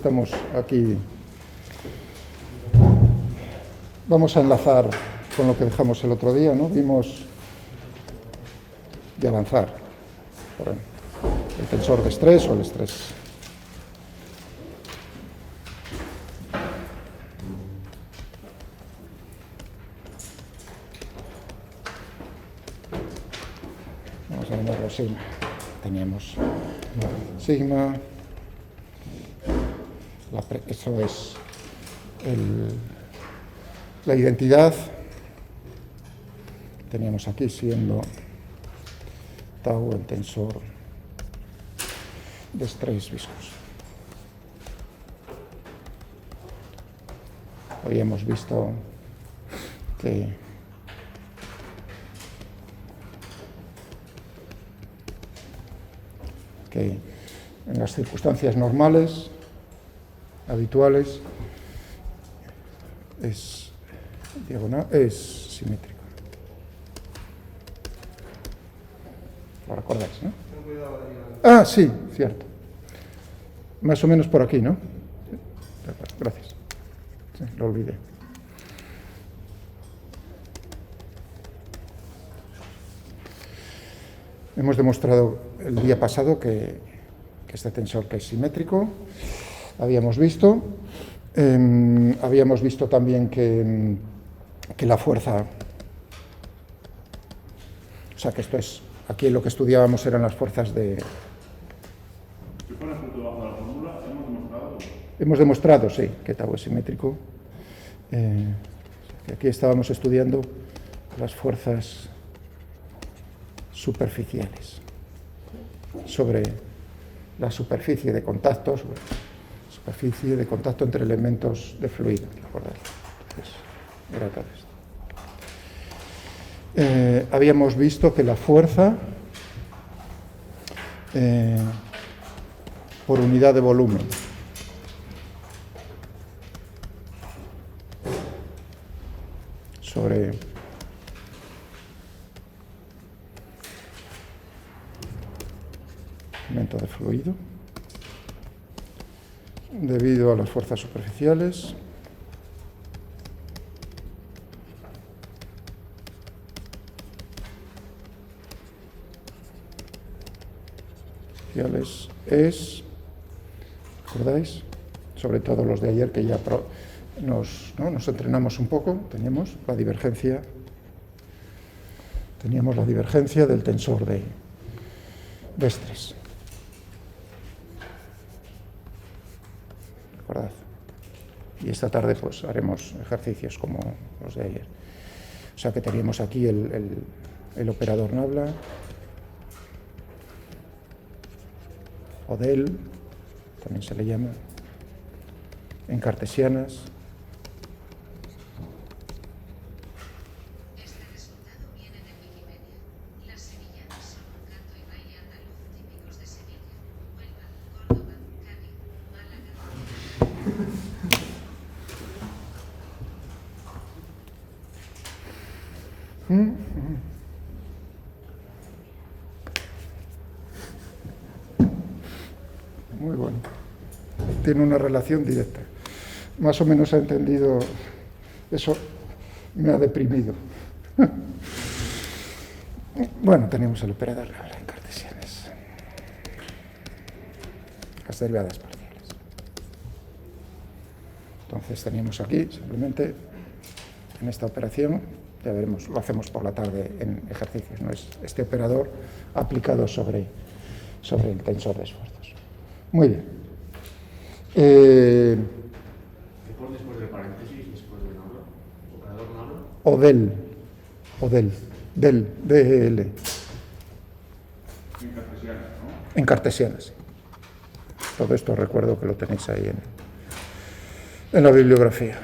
estamos aquí. Vamos a enlazar con lo que dejamos el otro día, ¿no? Vimos de avanzar por el tensor de estrés o el estrés. Vamos a llamarlo sigma. Teníamos sigma. Eso es la identidad. Teníamos aquí siendo tau el tensor de estrés viscoso. Hoy hemos visto que en las circunstancias normales, habituales, es diagonal, es simétrico. ¿Lo recordáis, no? Ah, sí, cierto. Más o menos por aquí, ¿no? Gracias. Sí, lo olvidé. Hemos demostrado el día pasado que este tensor que es simétrico. Habíamos visto también que la fuerza, o sea que esto es, aquí lo que estudiábamos eran las fuerzas de... Si pones punto debajo de la fórmula, hemos demostrado... Hemos demostrado, sí, que tau es simétrico. Aquí estábamos estudiando las fuerzas superficiales sobre la superficie de contacto, entre elementos de fluido, ¿recordáis? Entonces, era todo esto. Habíamos visto que la fuerza por unidad de volumen sobre elemento de fluido debido a las fuerzas superficiales es, ¿recordáis? Sobre todo los de ayer que ya nos entrenamos un poco, teníamos la divergencia del tensor de estrés. ¿Recordad? Y esta tarde pues haremos ejercicios como los de ayer. O sea que teníamos aquí el operador Nabla, o del, también se le llama, en cartesianas. Este resultado viene de Wikimedia. Las sevillanas son un canto y baile andaluz típicos de Sevilla, Huelva, Córdoba, Cádiz, Málaga. Muy bueno. Tiene una relación directa. Más o menos ha entendido. Eso me ha deprimido. Bueno, tenemos el operador Nabla en cartesianas. Las derivadas parciales. Entonces teníamos aquí, simplemente, en esta operación, ya veremos, lo hacemos por la tarde en ejercicios, ¿no? Es este operador aplicado sobre el tensor de esfuerzos. Muy bien. ¿Qué pone después del paréntesis, después del Nabla? ¿Operador Nabla? DEL. En cartesianas, ¿no? En cartesianas, sí. Todo esto recuerdo que lo tenéis ahí en la bibliografía.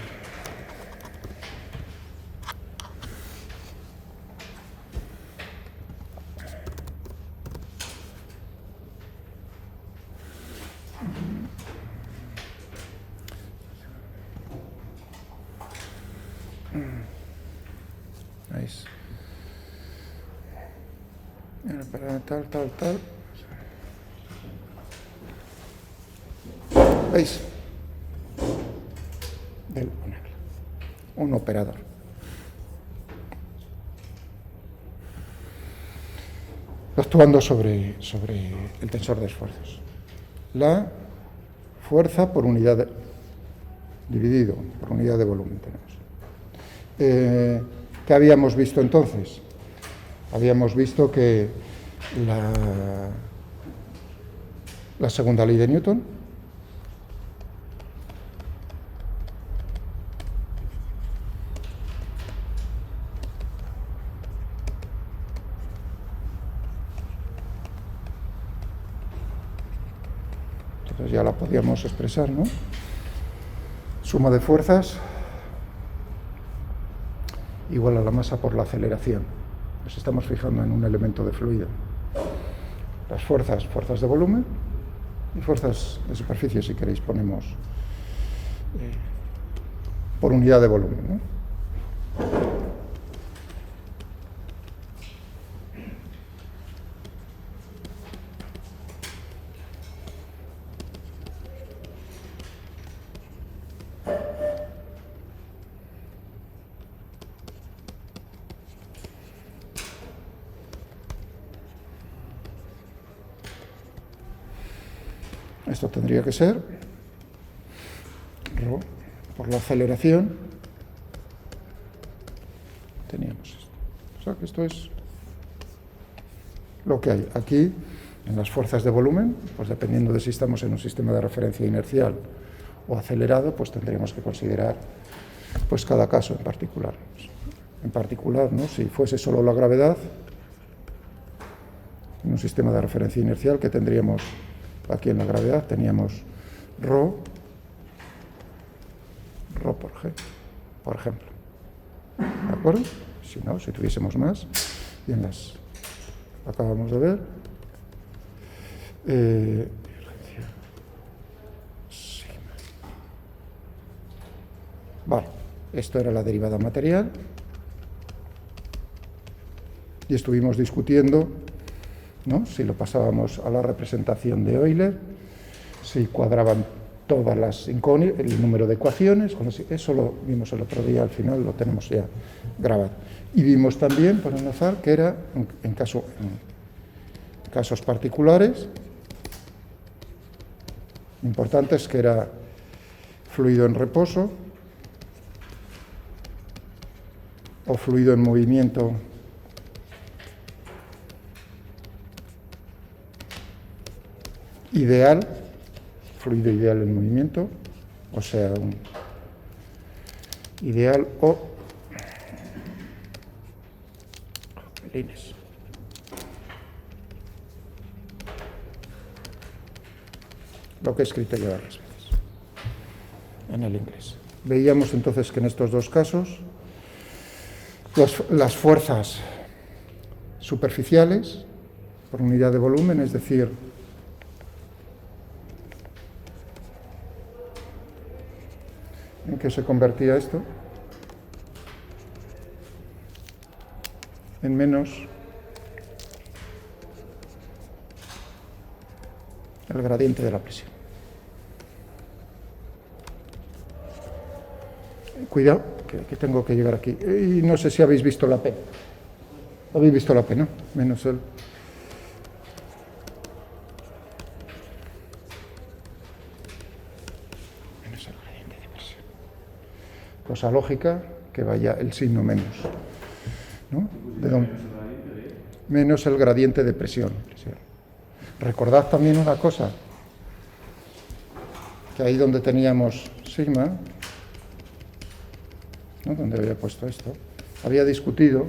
¿Veis? Para tal. ¿Veis? del ONAGLA, un operador. Actuando sobre el tensor de esfuerzos. La fuerza por unidad dividido por unidad de volumen tenemos. ¿Qué habíamos visto entonces? Habíamos visto que la segunda ley de Newton entonces ya la podíamos expresar, ¿no? Suma de fuerzas igual a la masa por la aceleración. Nos estamos fijando en un elemento de fluido. Las fuerzas de volumen y fuerzas de superficie, si queréis, ponemos por unidad de volumen, ¿no? Esto tendría que ser ρ por la aceleración. Teníamos esto. O sea que esto es lo que hay. Aquí, en las fuerzas de volumen, pues dependiendo de si estamos en un sistema de referencia inercial o acelerado, pues tendríamos que considerar pues cada caso en particular. En particular, ¿no? Si fuese solo la gravedad, en un sistema de referencia inercial, que tendríamos aquí en la gravedad, teníamos ρ por G, por ejemplo. ¿De acuerdo? Si no, si tuviésemos más, y en las acabamos de ver, sigma. Vale, esto era la derivada material, y estuvimos discutiendo, ¿no? Si lo pasábamos a la representación de Euler, si cuadraban todas las incógnitas, el número de ecuaciones, eso lo vimos el otro día, al final lo tenemos ya grabado. Y vimos también, por enlazar, que era, en casos particulares, importantes, que era fluido en reposo o fluido en movimiento ideal, fluido ideal en movimiento, o sea, un ideal o líneas. Lo que he escrito yo varias veces en el inglés. Veíamos entonces que en estos dos casos las fuerzas superficiales por unidad de volumen, es decir, ¿en qué se convertía esto? En menos el gradiente de la presión. Cuidado, que tengo que llegar aquí. Y no sé si habéis visto la P. Habéis visto la P, ¿no? Menos el... gradiente de presión. Cosa lógica que vaya el signo menos, ¿no? Menos el gradiente de presión. Recordad también una cosa, que ahí donde teníamos sigma, ¿no? Donde había puesto esto, había discutido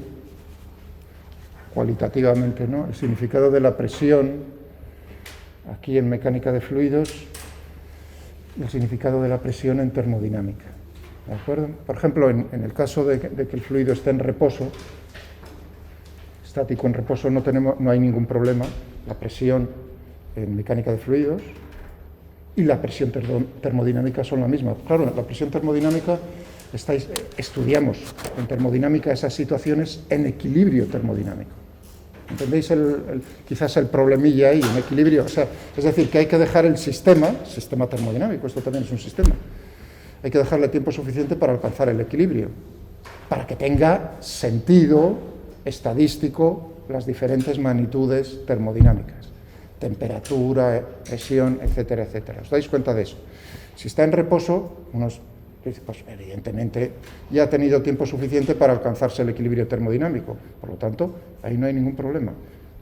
cualitativamente, ¿no?, el significado de la presión aquí en mecánica de fluidos y el significado de la presión en termodinámica. ¿De acuerdo? Por ejemplo, en el caso de que el fluido esté en reposo, estático en reposo, no hay ningún problema. La presión en mecánica de fluidos y la presión termodinámica son la misma. Claro, la presión termodinámica estudiamos en termodinámica esas situaciones en equilibrio termodinámico. ¿Entendéis quizás el problemilla ahí, en equilibrio? O sea, es decir, que hay que dejar el sistema termodinámico, esto también es un sistema, hay que dejarle tiempo suficiente para alcanzar el equilibrio, para que tenga sentido estadístico las diferentes magnitudes termodinámicas, temperatura, presión, etcétera, etcétera. ¿Os dais cuenta de eso? Si está en reposo, pues evidentemente ya ha tenido tiempo suficiente para alcanzarse el equilibrio termodinámico, por lo tanto, ahí no hay ningún problema.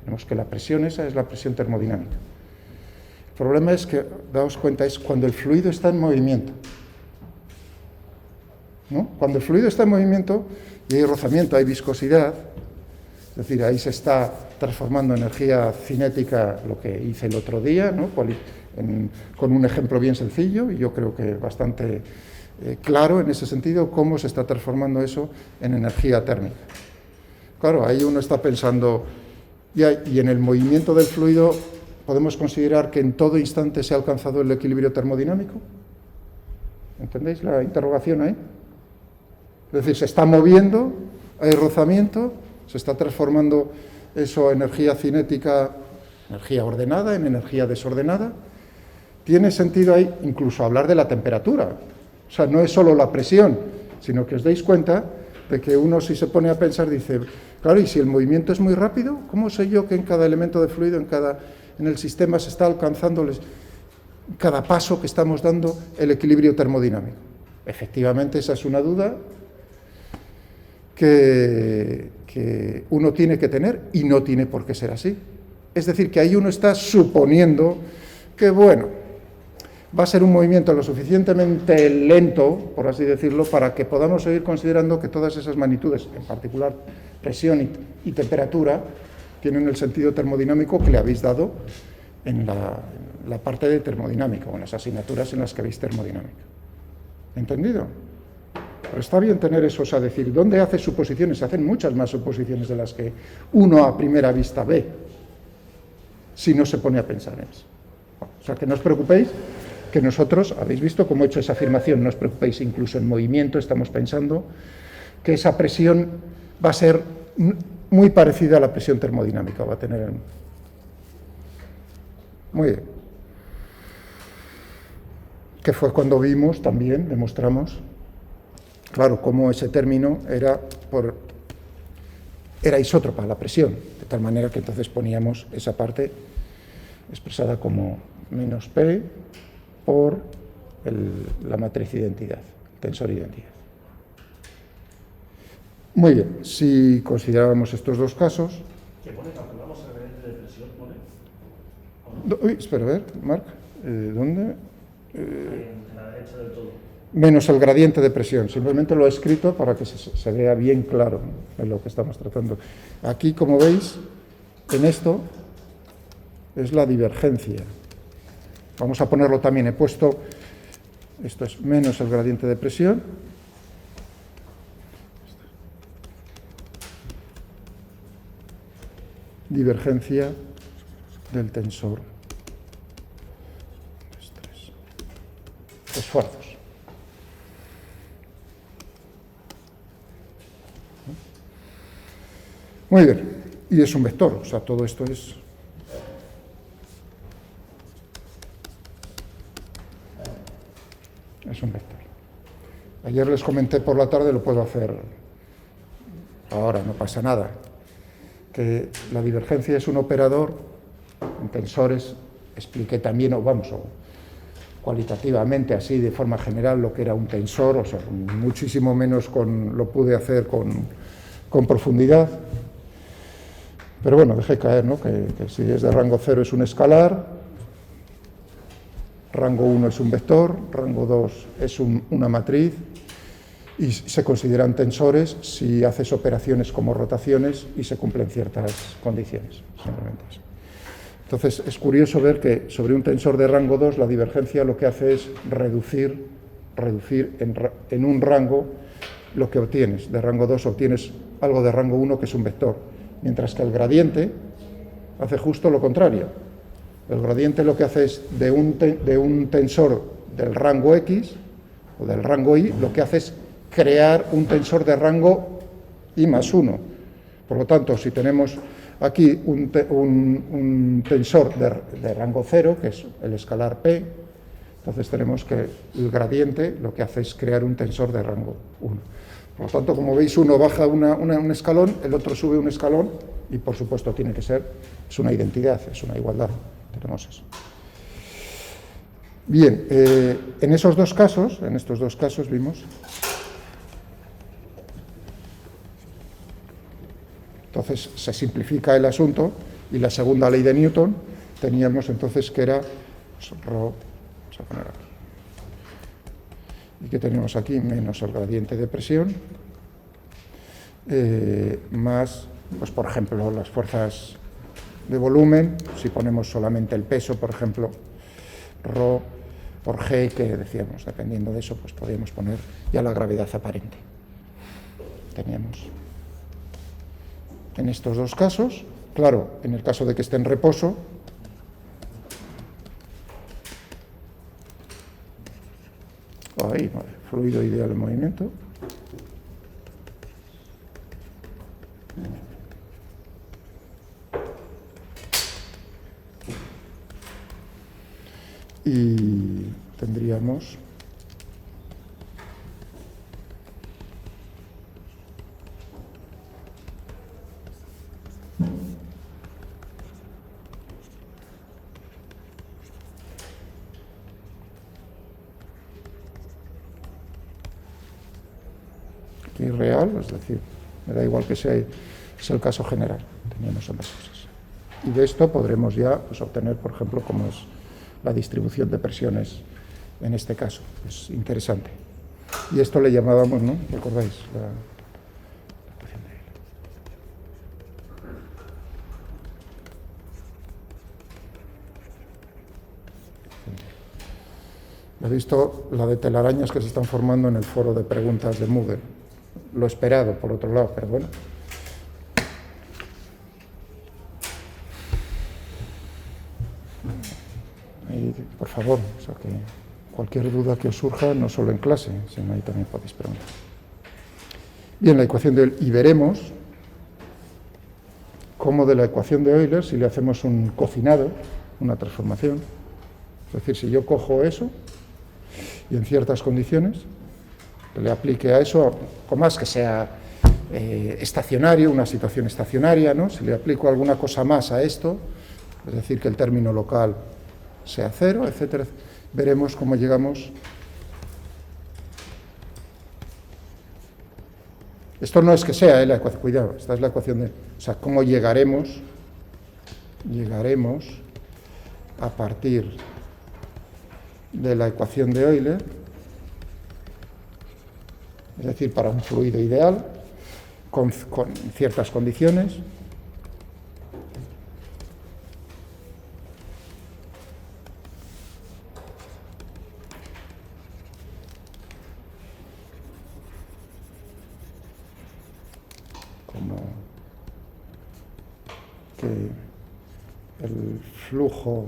Tenemos que la presión esa es la presión termodinámica. El problema es que, daos cuenta, es cuando el fluido está en movimiento, ¿no? Cuando el fluido está en movimiento y hay rozamiento, hay viscosidad, es decir, ahí se está transformando energía cinética, lo que hice el otro día, ¿no? Con un ejemplo bien sencillo, y yo creo que bastante claro en ese sentido, cómo se está transformando eso en energía térmica. Claro, ahí uno está pensando, y en el movimiento del fluido, ¿podemos considerar que en todo instante se ha alcanzado el equilibrio termodinámico? ¿Entendéis la interrogación ahí? Es decir, se está moviendo, hay rozamiento, se está transformando eso energía cinética, energía ordenada en energía desordenada. Tiene sentido ahí incluso hablar de la temperatura. O sea, no es solo la presión, sino que os deis cuenta de que uno, si se pone a pensar, dice, claro, y si el movimiento es muy rápido, ¿cómo sé yo que en cada elemento de fluido, en el sistema se está alcanzando cada paso que estamos dando el equilibrio termodinámico? Efectivamente, esa es una duda que uno tiene que tener y no tiene por qué ser así. Es decir, que ahí uno está suponiendo que, bueno, va a ser un movimiento lo suficientemente lento, por así decirlo, para que podamos seguir considerando que todas esas magnitudes, en particular presión y temperatura, tienen el sentido termodinámico que le habéis dado en la parte de termodinámica, o en las asignaturas en las que veis termodinámica. ¿Entendido? Pero está bien tener eso, o sea, decir, ¿dónde hace suposiciones? Se hacen muchas más suposiciones de las que uno a primera vista ve, si no se pone a pensar en eso. O sea, que no os preocupéis, que nosotros, habéis visto cómo he hecho esa afirmación, no os preocupéis, incluso en movimiento estamos pensando que esa presión va a ser muy parecida a la presión termodinámica, va a tener... Muy bien. Que fue cuando vimos también, demostramos, claro, cómo ese término era isótropa, la presión, de tal manera que entonces poníamos esa parte expresada como menos P por la matriz identidad, el tensor identidad. Muy bien, si considerábamos estos dos casos... ¿Qué pone? ¿Calculamos el gradiente de presión? ¿Pone? Uy, espera, a ver, Marc, ¿dónde? En la derecha del todo. Menos el gradiente de presión, simplemente lo he escrito para que se vea bien claro en lo que estamos tratando. Aquí, como veis, en esto es la divergencia. Vamos a ponerlo también, he puesto, esto es menos el gradiente de presión, divergencia del tensor esfuerzos. Muy bien, y es un vector, o sea, todo esto es... Es un vector. Ayer les comenté por la tarde, lo puedo hacer ahora, no pasa nada, que la divergencia es un operador, en tensores, expliqué también, o cualitativamente, así de forma general, lo que era un tensor, o sea, muchísimo menos lo pude hacer con profundidad. Pero bueno, dejé caer, ¿no? Que si es de rango 0 es un escalar, rango 1 es un vector, rango 2 es una matriz, y se consideran tensores si haces operaciones como rotaciones y se cumplen ciertas condiciones, simplemente eso. Entonces, es curioso ver que sobre un tensor de rango 2 la divergencia lo que hace es reducir en un rango lo que obtienes. De rango 2 obtienes algo de rango 1 que es un vector, mientras que el gradiente hace justo lo contrario. El gradiente lo que hace es de un tensor del rango X o del rango Y, lo que hace es crear un tensor de rango I más 1. Por lo tanto, si tenemos aquí un tensor de rango 0, que es el escalar P, Entonces tenemos que el gradiente lo que hace es crear un tensor de rango 1. Por lo tanto, como veis, uno baja un escalón, el otro sube un escalón y, por supuesto, tiene que ser, es una identidad, es una igualdad. Tenemos eso. Bien, en estos dos casos vimos. Entonces se simplifica el asunto y la segunda ley de Newton teníamos entonces que era pues, rho, vamos a poner aquí. ¿Y qué tenemos aquí? Menos el gradiente de presión, más, pues por ejemplo, las fuerzas de volumen, si ponemos solamente el peso, por ejemplo, rho por g, que decíamos, dependiendo de eso, pues podríamos poner ya la gravedad aparente. Teníamos en estos dos casos, claro, en el caso de que esté en reposo, ahí, fluido ideal en movimiento. Y tendríamos aquí real, es decir, me da igual que sea, es el caso general, teníamos ambas cosas. Y de esto podremos ya pues, obtener, por ejemplo, cómo es la distribución de presiones en este caso. Es interesante. Y esto le llamábamos, ¿no? ¿Recordáis? La ecuación de Euler. He visto la de telarañas que se están formando en el foro de preguntas de Moodle. Lo esperado, por otro lado, pero bueno. Y, por favor, o sea, que cualquier duda que os surja, no solo en clase, sino ahí también podéis preguntar. Bien, la ecuación de Euler, y veremos cómo de la ecuación de Euler, si le hacemos un cocinado, una transformación, es decir, si yo cojo eso y en ciertas condiciones le aplique a eso, con más que sea estacionario, una situación estacionaria, ¿no? Si le aplico alguna cosa más a esto, es decir, que el término local sea cero, etcétera, veremos cómo llegamos. Esto no es que sea la ecuación, cuidado, esta es la ecuación de, o sea, cómo llegaremos a partir de la ecuación de Euler, es decir, para un fluido ideal, con ciertas condiciones, como que el flujo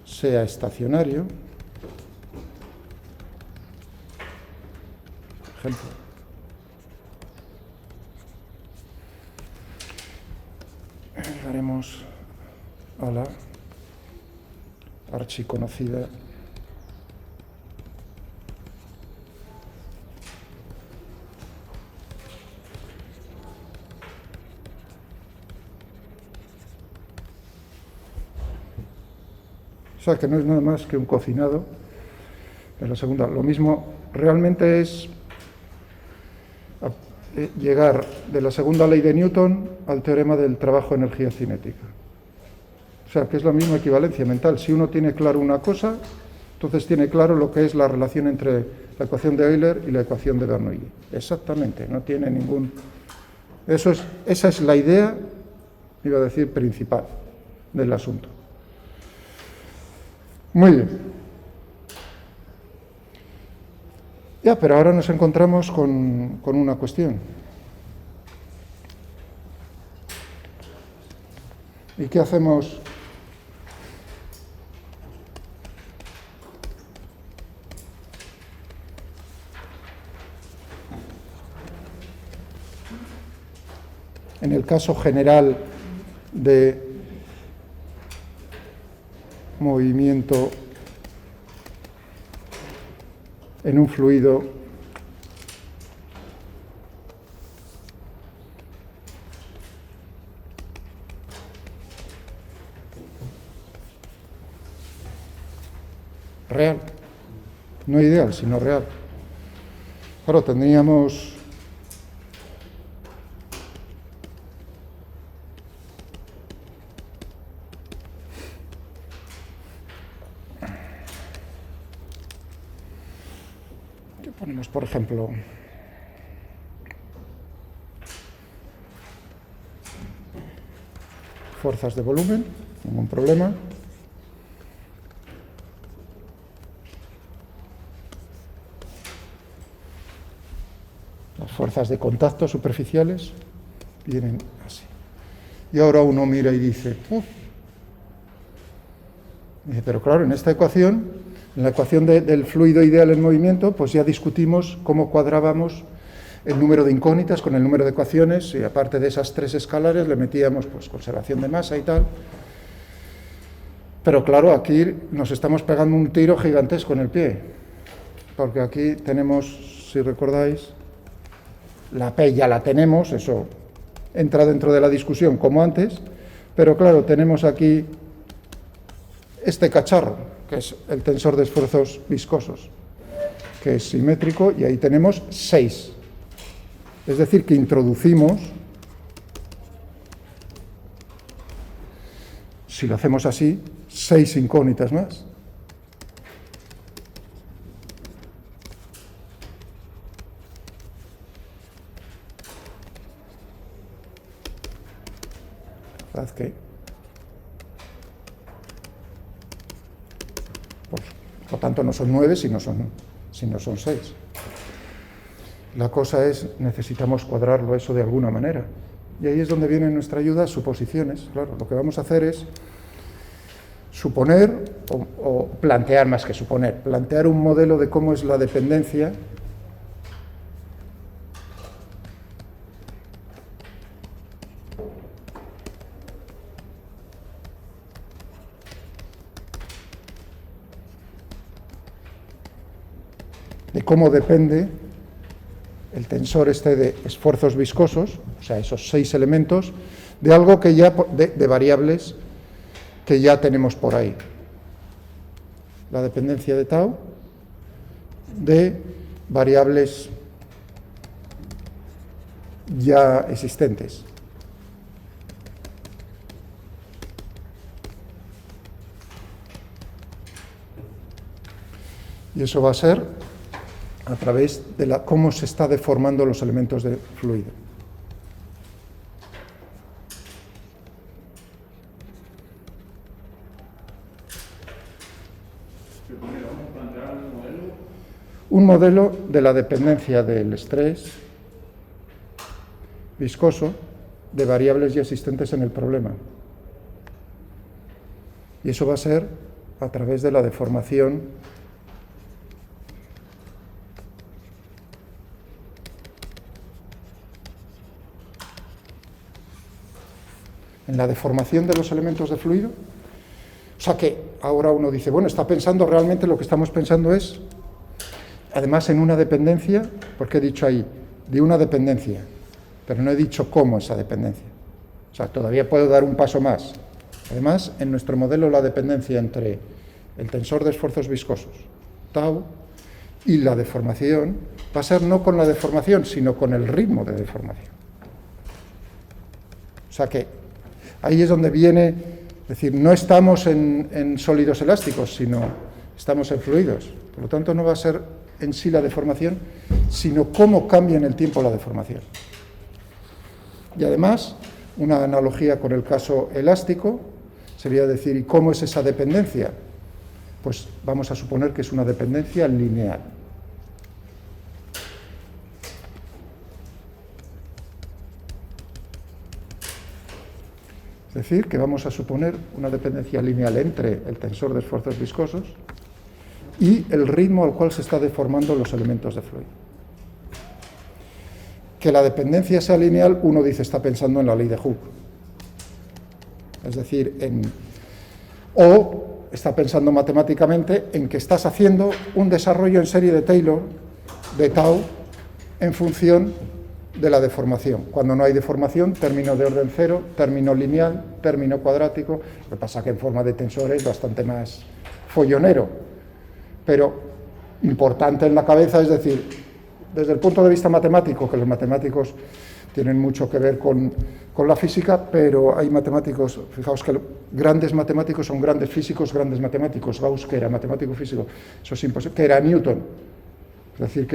sea estacionario, por ejemplo. Llegaremos a la archiconocida o sea, que no es nada más que un cocinado de la segunda. Lo mismo realmente es llegar de la segunda ley de Newton al teorema del trabajo de energía cinética. O sea, que es la misma equivalencia mental. Si uno tiene claro una cosa, entonces tiene claro lo que es la relación entre la ecuación de Euler y la ecuación de Bernoulli. Exactamente, no tiene ningún... Esa es la idea, iba a decir, principal del asunto. Muy bien. Ya, pero ahora nos encontramos con una cuestión. ¿Y qué hacemos? En el caso general de movimiento en un fluido real, no ideal, sino real. Claro, tendríamos ¿qué ponemos, por ejemplo? Fuerzas de volumen, ningún problema. Las fuerzas de contacto superficiales vienen así. Y ahora uno mira y dice, dice, pero claro, en esta ecuación, en la ecuación del fluido ideal en movimiento, pues ya discutimos cómo cuadrábamos el número de incógnitas con el número de ecuaciones, y aparte de esas 3 escalares le metíamos pues conservación de masa y tal. Pero claro, aquí nos estamos pegando un tiro gigantesco en el pie, porque aquí tenemos, si recordáis, la P ya la tenemos, eso entra dentro de la discusión como antes, pero claro, tenemos aquí este cacharro, que es el tensor de esfuerzos viscosos, que es simétrico, y ahí tenemos 6. Es decir, que introducimos, si lo hacemos así, 6 incógnitas más. ¿Verdad que? Por tanto, no son 9, sino son 6. La cosa es, necesitamos cuadrarlo eso de alguna manera. Y ahí es donde viene nuestra ayuda, suposiciones. Claro, lo que vamos a hacer es suponer, o plantear más que suponer, plantear un modelo de cómo es la dependencia de cómo depende el tensor este de esfuerzos viscosos, o sea, esos 6 elementos, de algo que ya, de variables que ya tenemos por ahí. La dependencia de tau de variables ya existentes. Y eso va a ser a través de cómo se está deformando los elementos del fluido. ¿Vamos a plantear un modelo? Un modelo de la dependencia del estrés viscoso de variables ya existentes en el problema. Y eso va a ser a través de la deformación en la deformación de los elementos de fluido. O sea que ahora uno dice, bueno, está pensando realmente, lo que estamos pensando es, además en una dependencia, porque he dicho ahí, de una dependencia, pero no he dicho cómo esa dependencia. O sea, todavía puedo dar un paso más. Además, en nuestro modelo la dependencia entre el tensor de esfuerzos viscosos, tau, y la deformación, va a ser no con la deformación, sino con el ritmo de deformación. O sea que ahí es donde viene, es decir, no estamos en sólidos elásticos, sino estamos en fluidos. Por lo tanto, no va a ser en sí la deformación, sino cómo cambia en el tiempo la deformación. Y además, una analogía con el caso elástico sería decir, ¿y cómo es esa dependencia? Pues vamos a suponer que es una dependencia lineal. Es decir, que vamos a suponer una dependencia lineal entre el tensor de esfuerzos viscosos y el ritmo al cual se está deformando los elementos de fluido. Que la dependencia sea lineal, uno dice, está pensando en la ley de Hooke. Es decir, o está pensando matemáticamente en que estás haciendo un desarrollo en serie de Taylor, de tau, en función de la deformación. Cuando no hay deformación, término de orden cero, término lineal, término cuadrático. Lo que pasa que en forma de tensor es bastante más follonero, pero importante en la cabeza, es decir, desde el punto de vista matemático, que los matemáticos tienen mucho que ver con la física, pero hay matemáticos, fijaos que grandes matemáticos son grandes físicos, grandes matemáticos. Gauss, que era matemático físico, eso es imposible, que era Newton. Es decir,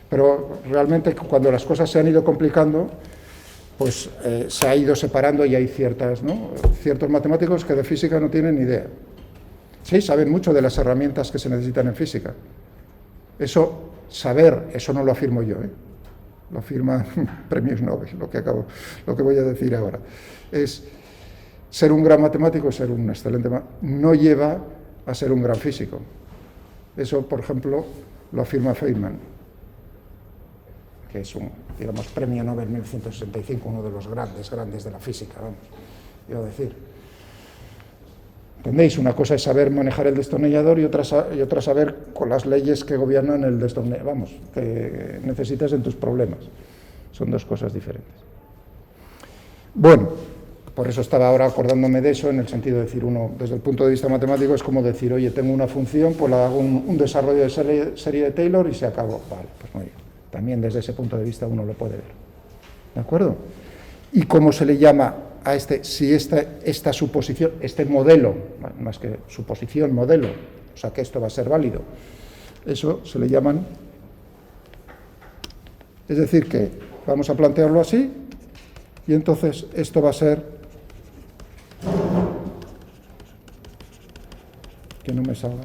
pero realmente cuando las cosas se han ido complicando, pues se ha ido separando y hay ciertos matemáticos que de física no tienen ni idea. Sí, saben mucho de las herramientas que se necesitan en física. Eso no lo afirmo yo, lo afirman premios Nobel, lo que voy a decir ahora. Es ser un gran matemático, ser un excelente no lleva a ser un gran físico. Eso, por ejemplo, lo afirma Feynman, que es un, premio Nobel 1965, uno de los grandes de la física, vamos, quiero decir. ¿Entendéis? Una cosa es saber manejar el destornillador y otra saber con las leyes que gobiernan el destornillador, vamos, que necesitas en tus problemas. Son dos cosas diferentes. Bueno, por eso estaba ahora acordándome de eso, en el sentido de decir, uno, desde el punto de vista matemático, es como decir, oye, tengo una función, pues la hago un desarrollo de serie de Taylor y se acabó. Vale, pues muy bien. También desde ese punto de vista uno lo puede ver. ¿De acuerdo? ¿Y cómo se le llama a si esta suposición, este modelo, más que suposición, modelo, o sea que esto va a ser válido, eso se le llaman, es decir que vamos a plantearlo así, y entonces esto va a ser, que no me salga,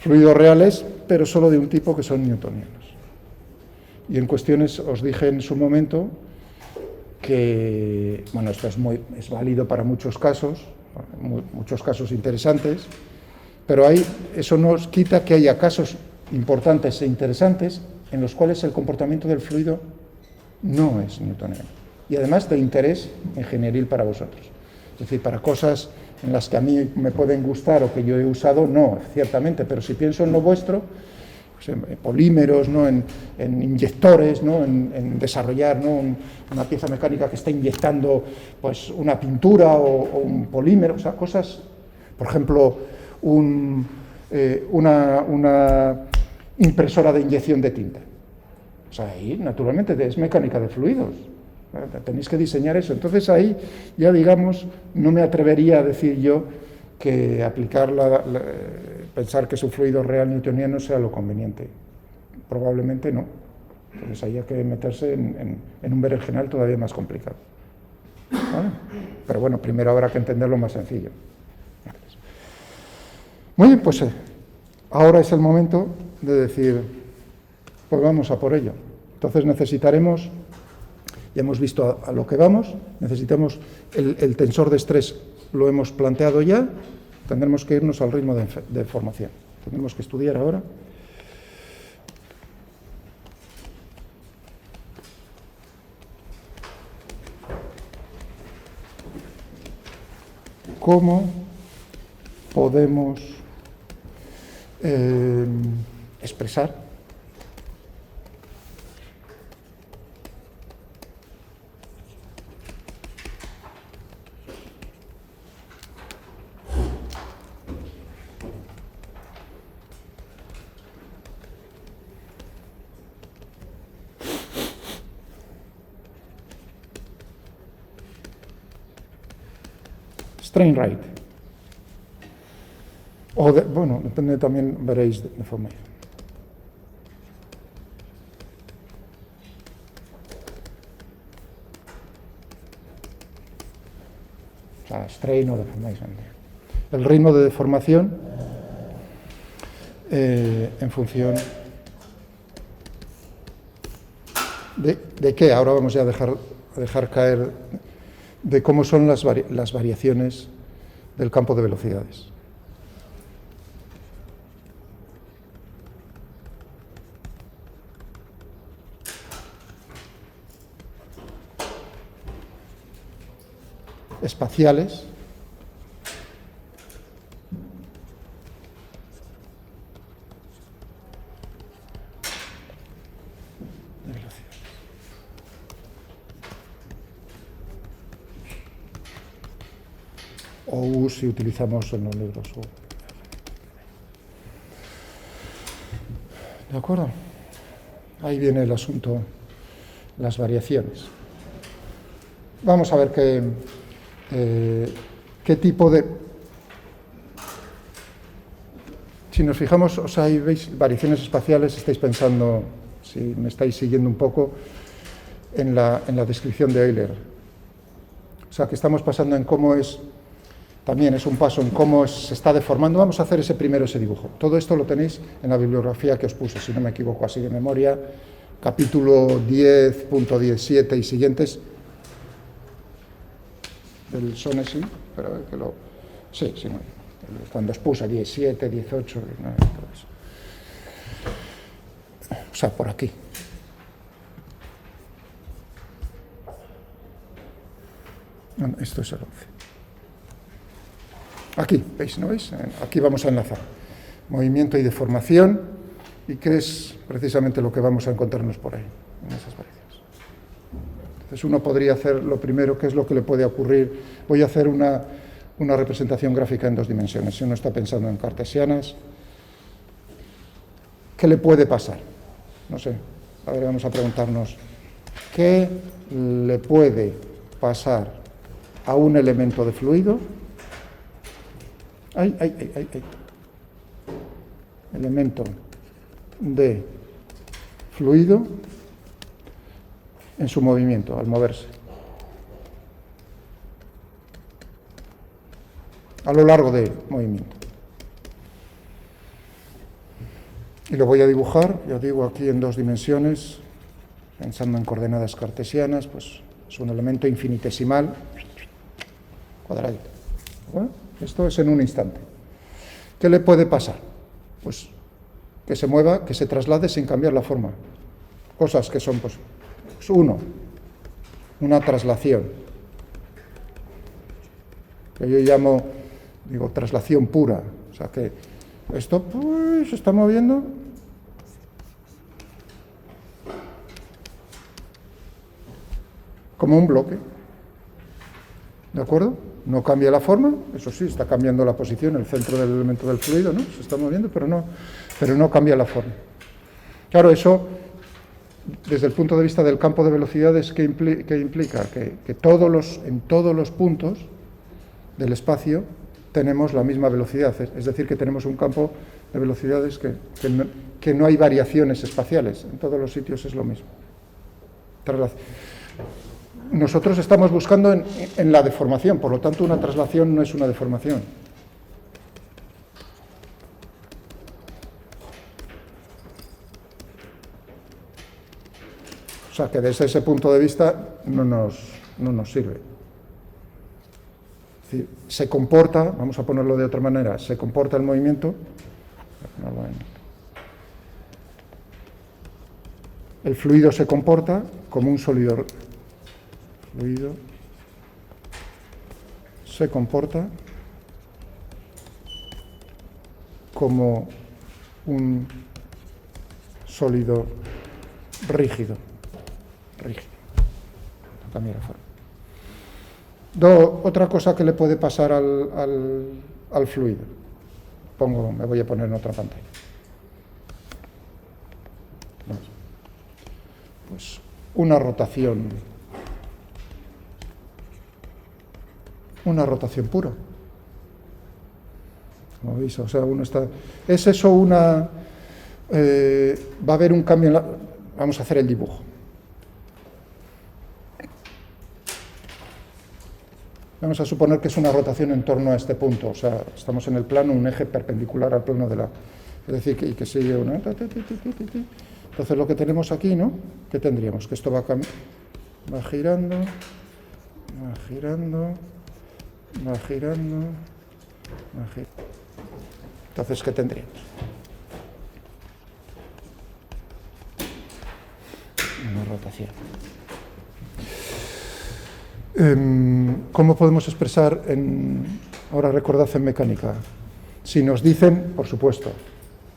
fluidos reales, pero solo de un tipo que son newtonianos. Y en cuestiones os dije en su momento que, bueno, esto es válido para muchos casos interesantes, pero eso nos quita que haya casos importantes e interesantes en los cuales el comportamiento del fluido no es newtoniano. Y además de interés ingenieril para vosotros. Es decir, para cosas en las que a mí me pueden gustar o que yo he usado, no, ciertamente, pero si pienso en lo vuestro, pues en polímeros, ¿no? en inyectores, ¿no? en desarrollar, ¿no? una pieza mecánica que está inyectando pues, una pintura o un polímero, o sea, cosas, por ejemplo, una impresora de inyección de tinta. O sea, ahí, naturalmente, es mecánica de fluidos. Tenéis que diseñar eso. Entonces ahí ya, digamos, no me atrevería a decir yo que aplicar pensar que su fluido real newtoniano sea lo conveniente. Probablemente no. Entonces ahí hay que meterse en un berenjenal todavía más complicado. ¿Vale? Pero bueno, primero habrá que entender lo más sencillo. Muy bien, pues ahora es el momento de decir, pues vamos a por ello. Entonces necesitaremos, ya hemos visto a lo que vamos, necesitamos el tensor de estrés, lo hemos planteado ya, tendremos que irnos al ritmo de formación. Tendremos que estudiar ahora. ¿Cómo podemos expresar strain rate? Bueno, depende también, veréis de forma. O sea, strain o deformation. El ritmo de deformación en función de qué. Ahora vamos ya a dejar caer de cómo son las variaciones del campo de velocidades. espaciales de velocidad. O U si utilizamos en los libros U. ¿De acuerdo? Ahí viene el asunto, las variaciones. Vamos a ver qué tipo de... Si nos fijamos, o sea, ahí veis variaciones espaciales, estáis pensando, si me estáis siguiendo un poco, en la descripción de Euler. O sea, que estamos pasando en cómo es, también es un paso en cómo se está deformando. Vamos a hacer ese dibujo. Todo esto lo tenéis en la bibliografía que os puse, si no me equivoco, así de memoria, capítulo 10.17 y siguientes del Sonesi, pero que lo... Sí, no, cuando os puse 17, 18, 19, todo eso. O sea, por aquí. No, esto es el 11. Aquí, ¿veis? ¿No veis? Aquí vamos a enlazar movimiento y deformación, y que es precisamente lo que vamos a encontrarnos por ahí, en esas variaciones. Entonces uno podría hacer lo primero, ¿qué es lo que le puede ocurrir? Voy a hacer una representación gráfica en 2 dimensiones. Si uno está pensando en cartesianas, ¿qué le puede pasar? No sé, a ver, vamos a preguntarnos, ¿qué le puede pasar a un elemento de fluido? Elemento de fluido en su movimiento, al moverse. A lo largo del movimiento. Y lo voy a dibujar, ya digo, aquí en 2 dimensiones, pensando en coordenadas cartesianas, pues es un elemento infinitesimal, cuadradito. Bueno, esto es en un instante. ¿Qué le puede pasar? Pues que se mueva, que se traslade sin cambiar la forma. Cosas que son, pues uno, una traslación, que yo llamo, digo, traslación pura. O sea que esto pues, se está moviendo como un bloque. ¿De acuerdo? No cambia la forma, eso sí, está cambiando la posición, el centro del elemento del fluido, ¿no? Se está moviendo, pero no cambia la forma. Claro, eso, desde el punto de vista del campo de velocidades, ¿qué implica? Que en todos los puntos del espacio tenemos la misma velocidad, es decir, que tenemos un campo de velocidades que no hay variaciones espaciales, en todos los sitios es lo mismo. Nosotros estamos buscando en la deformación, por lo tanto una traslación no es una deformación. O sea que desde ese punto de vista no nos sirve. Es decir, se comporta, vamos a ponerlo de otra manera, se comporta el movimiento. El fluido se comporta como un sólido. Fluido se comporta como un sólido rígido. No cambia la forma. Otra cosa que le puede pasar al fluido. Me voy a poner en otra pantalla. Pues una rotación pura. Como veis, o sea, uno está... ¿Es eso una... va a haber un cambio en la... Vamos a hacer el dibujo. Vamos a suponer que es una rotación en torno a este punto, o sea, estamos en el plano, un eje perpendicular al plano de la... Es decir, que sigue una... Entonces lo que tenemos aquí, ¿no? ¿Qué tendríamos? Que esto va girando, Entonces, ¿qué tendríamos? Una rotación. ¿Cómo podemos expresar ahora recordad en mecánica? Si nos dicen, por supuesto,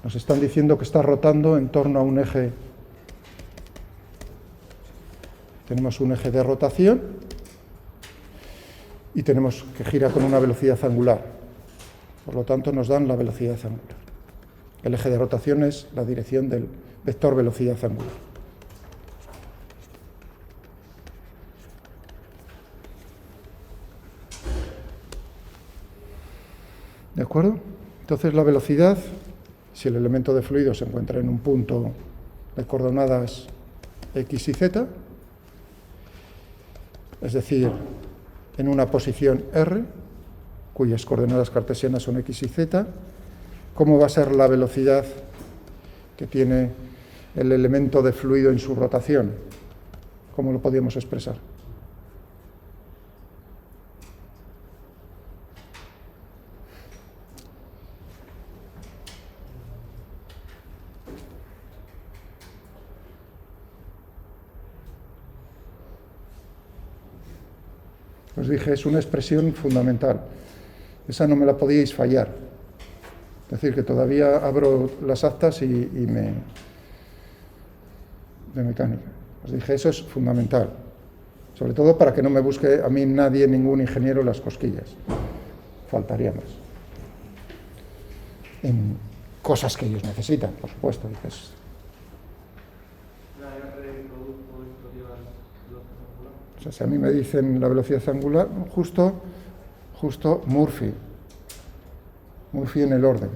nos están diciendo que está rotando en torno a un eje. Tenemos un eje de rotación y tenemos que gira con una velocidad angular. Por lo tanto, nos dan la velocidad angular. El eje de rotación es la dirección del vector velocidad angular. ¿De acuerdo? Entonces la velocidad, si el elemento de fluido se encuentra en un punto de coordenadas x y z, es decir, en una posición R, cuyas coordenadas cartesianas son x y z, ¿cómo va a ser la velocidad que tiene el elemento de fluido en su rotación? ¿Cómo lo podríamos expresar? Os dije, es una expresión fundamental. Esa no me la podíais fallar. Es decir, que todavía abro las actas de mecánica. Os dije, eso es fundamental. Sobre todo para que no me busque a mí nadie, ningún ingeniero, las cosquillas. Faltaría más. En cosas que ellos necesitan, por supuesto. Dices, o sea, si a mí me dicen la velocidad angular, justo Murphy en el orden.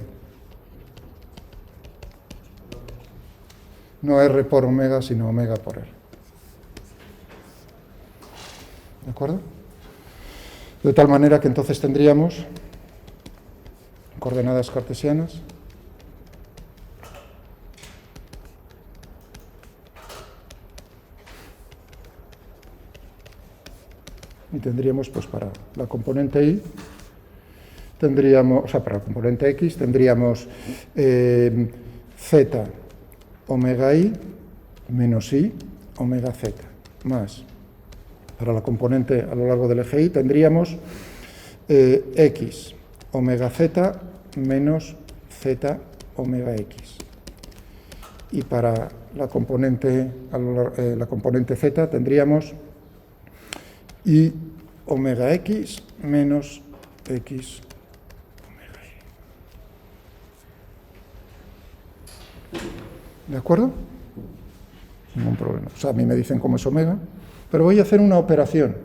No R por omega, sino omega por R. ¿De acuerdo? De tal manera que entonces tendríamos coordenadas cartesianas. Y tendríamos, pues para la componente y, tendríamos, o sea, para la componente x, tendríamos z omega y menos y omega z, más, para la componente a lo largo del eje y, tendríamos x omega z menos z omega x. Y para la componente z tendríamos y omega x menos x omega y. ¿De acuerdo? Ningún problema. O sea, a mí me dicen cómo es omega, pero voy a hacer una operación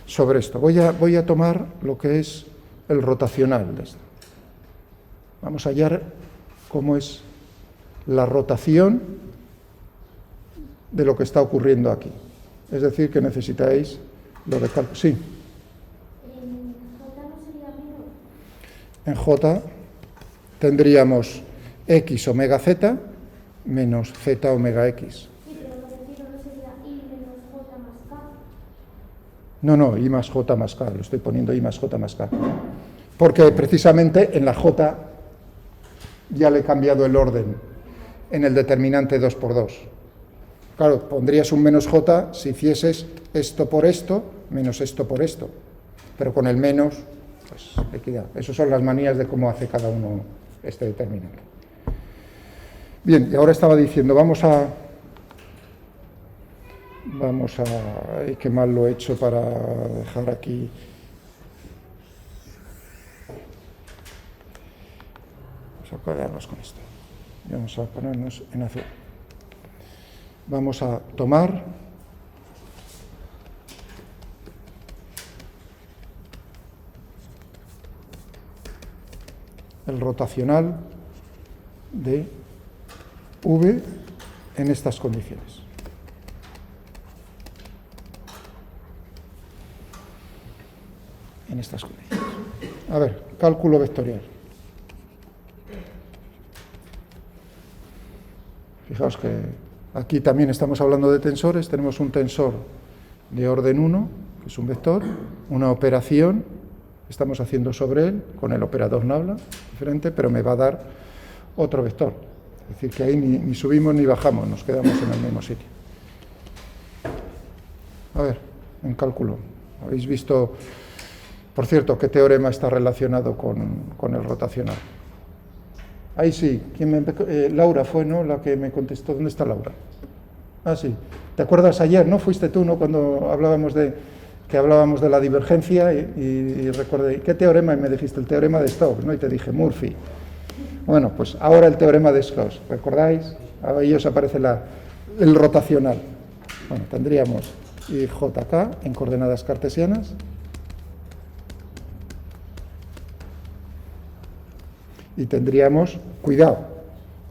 sobre esto. Voy a tomar lo que es el rotacional de esto. Vamos a hallar cómo es la rotación de lo que está ocurriendo aquí. Es decir, que necesitáis lo de cálculo. Sí. ¿En J no sería menor? En J tendríamos x omega z menos z omega x. Sí, pero lo que quiero no sería I menos J más K. No, I más J más K. Lo estoy poniendo I más J más K. Porque precisamente en la J ya le he cambiado el orden en el determinante 2 por 2. Claro, pondrías un menos J si hicieses esto por esto, menos esto por esto. Pero con el menos, pues, equidad. Esas son las manías de cómo hace cada uno este determinante. Bien, y ahora estaba diciendo, vamos a... Ay, qué mal lo he hecho para dejar aquí... Vamos a quedarnos con esto. Y vamos a ponernos en azul. Vamos a tomar el rotacional de V en estas condiciones. En estas condiciones. A ver, cálculo vectorial. Fijaos que aquí también estamos hablando de tensores. Tenemos un tensor de orden 1, que es un vector, una operación, estamos haciendo sobre él, con el operador nabla, diferente, pero me va a dar otro vector. Es decir, que ahí ni subimos ni bajamos, nos quedamos en el mismo sitio. A ver, en cálculo. Habéis visto, por cierto, qué teorema está relacionado con el rotacional. Ahí sí, Laura fue, ¿no?, la que me contestó. ¿Dónde está Laura? Ah, sí. ¿Te acuerdas ayer, no? Fuiste tú, ¿no?, cuando hablábamos de la divergencia y recordé, ¿qué teorema? Y me dijiste el teorema de Stokes, ¿no? Y te dije Murphy. Bueno, pues ahora el teorema de Stokes, ¿recordáis? Ahí os aparece el rotacional. Bueno, tendríamos IJK en coordenadas cartesianas. Y tendríamos, cuidado,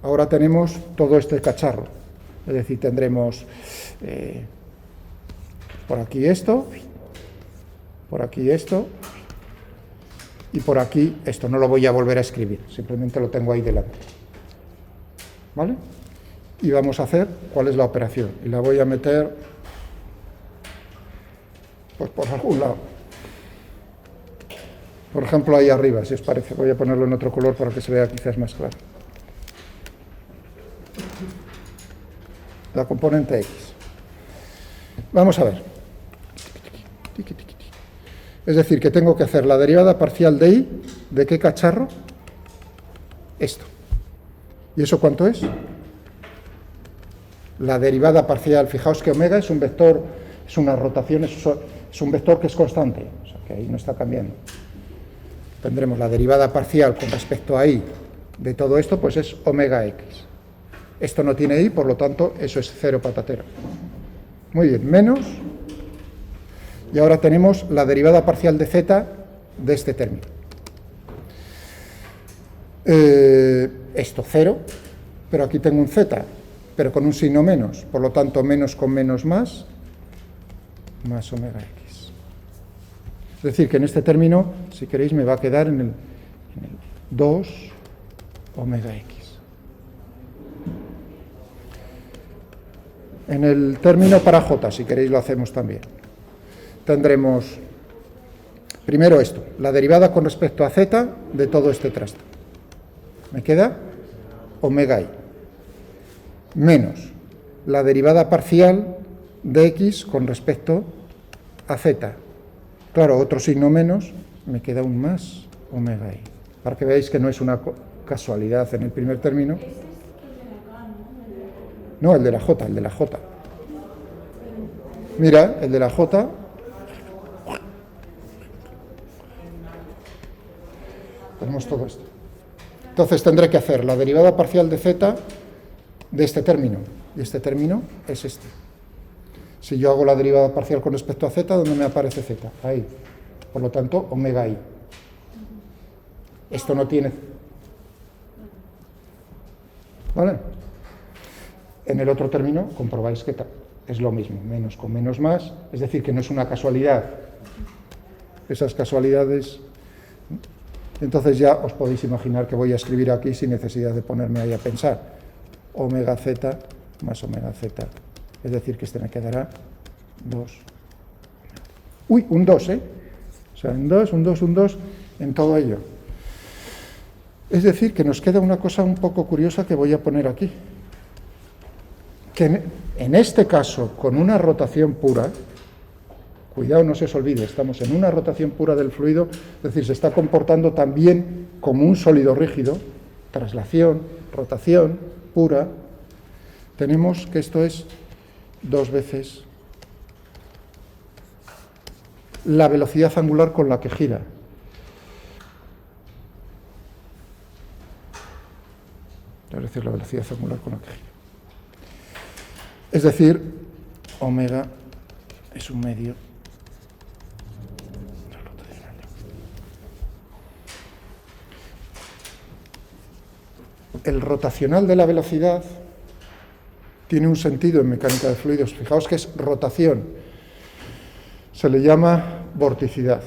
ahora tenemos todo este cacharro. Es decir, tendremos por aquí esto, y por aquí esto. No lo voy a volver a escribir, simplemente lo tengo ahí delante. ¿Vale? Y vamos a hacer cuál es la operación. Y la voy a meter pues por algún lado. Por ejemplo, ahí arriba, si os parece. Voy a ponerlo en otro color para que se vea quizás más claro. La componente X. Vamos a ver. Es decir, que tengo que hacer la derivada parcial de Y. ¿De qué cacharro? Esto. ¿Y eso cuánto es? La derivada parcial. Fijaos que omega es un vector, es una rotación, es un vector que es constante. O sea, que ahí no está cambiando. Tendremos la derivada parcial con respecto a Y de todo esto, pues es omega X. Esto no tiene Y, por lo tanto, eso es cero patatero. Muy bien, menos. Y ahora tenemos la derivada parcial de Z de este término. Esto cero, pero aquí tengo un Z, pero con un signo menos. Por lo tanto, menos con menos más omega X. Es decir, que en este término, si queréis, me va a quedar en el 2 omega X. En el término para J, si queréis, lo hacemos también. Tendremos primero esto, la derivada con respecto a Z de todo este trasto. Me queda omega I. Menos la derivada parcial de X con respecto a Z. Claro, otro signo menos, me queda un más omega I. Para que veáis que no es una casualidad en el primer término. No, el de la J, Mira, el de la J. Tenemos todo esto. Entonces tendré que hacer la derivada parcial de Z de este término. Y este término es este. Si yo hago la derivada parcial con respecto a Z, ¿dónde me aparece Z? Ahí. Por lo tanto, omega I. Esto no tiene. ¿Vale? En el otro término comprobáis que es lo mismo, menos con menos más, es decir, que no es una casualidad. Esas casualidades. Entonces ya os podéis imaginar que voy a escribir aquí sin necesidad de ponerme ahí a pensar. Omega Z más omega Z. Es decir, que este me quedará 2. Uy, un 2, ¿eh? O sea, un 2 en todo ello. Es decir, que nos queda una cosa un poco curiosa que voy a poner aquí. Que en este caso, con una rotación pura, cuidado, no se os olvide, estamos en una rotación pura del fluido, es decir, se está comportando también como un sólido rígido, traslación, rotación pura. Tenemos que esto es 2 veces la velocidad angular con la que gira. Es decir, la velocidad angular con la que gira. Es decir, omega es un medio rotacional. El rotacional de la velocidad tiene un sentido en mecánica de fluidos. Fijaos que es rotación. Se le llama vorticidad.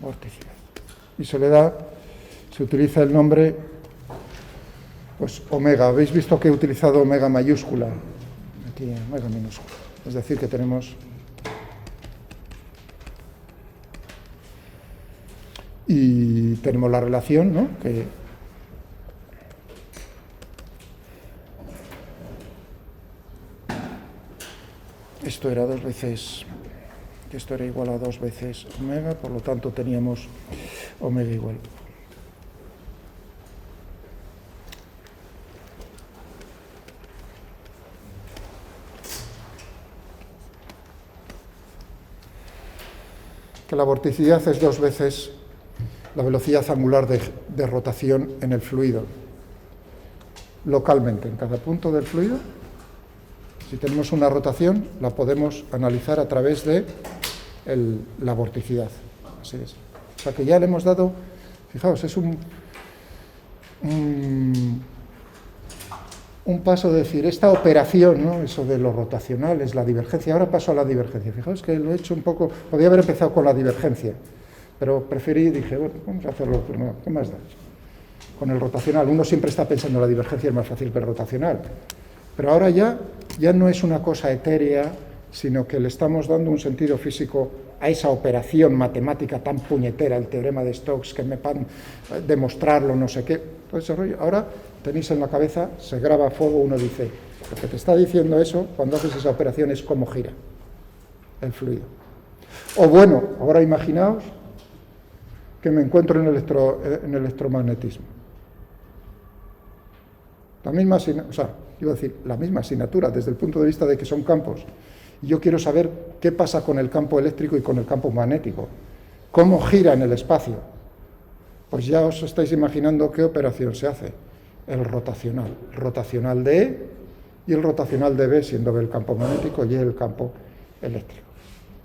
Vorticidad. Y se utiliza el nombre, pues omega. ¿Habéis visto que he utilizado omega mayúscula? Aquí omega minúscula. Es decir, que tenemos... Y tenemos la relación, ¿no? Que esto era 2 veces, que esto era igual a 2 veces omega, por lo tanto teníamos omega igual. Que la vorticidad es 2 veces la velocidad angular de rotación en el fluido, localmente, en cada punto del fluido. Si tenemos una rotación, la podemos analizar a través de la vorticidad. Así es. O sea que ya le hemos dado, fijaos, es un paso de decir, esta operación, ¿no? Eso de lo rotacional es la divergencia. Ahora paso a la divergencia. Fijaos que lo he hecho un poco, podía haber empezado con la divergencia, pero preferí, dije, bueno, vamos a hacerlo primero, ¿qué más da? Con el rotacional, uno siempre está pensando la divergencia es más fácil que el rotacional, pero ahora ya no es una cosa etérea, sino que le estamos dando un sentido físico a esa operación matemática tan puñetera, el teorema de Stokes, que me van a demostrarlo, no sé qué, todo ese rollo. Ahora tenéis en la cabeza, se graba a fuego, uno dice, lo que te está diciendo eso, cuando haces esa operación, es cómo gira el fluido. O bueno, ahora imaginaos que me encuentro en el electromagnetismo. La misma asignatura desde el punto de vista de que son campos. Y yo quiero saber qué pasa con el campo eléctrico y con el campo magnético. ¿Cómo gira en el espacio? Pues ya os estáis imaginando qué operación se hace. El rotacional de E y el rotacional de B, siendo B el campo magnético y E el campo eléctrico.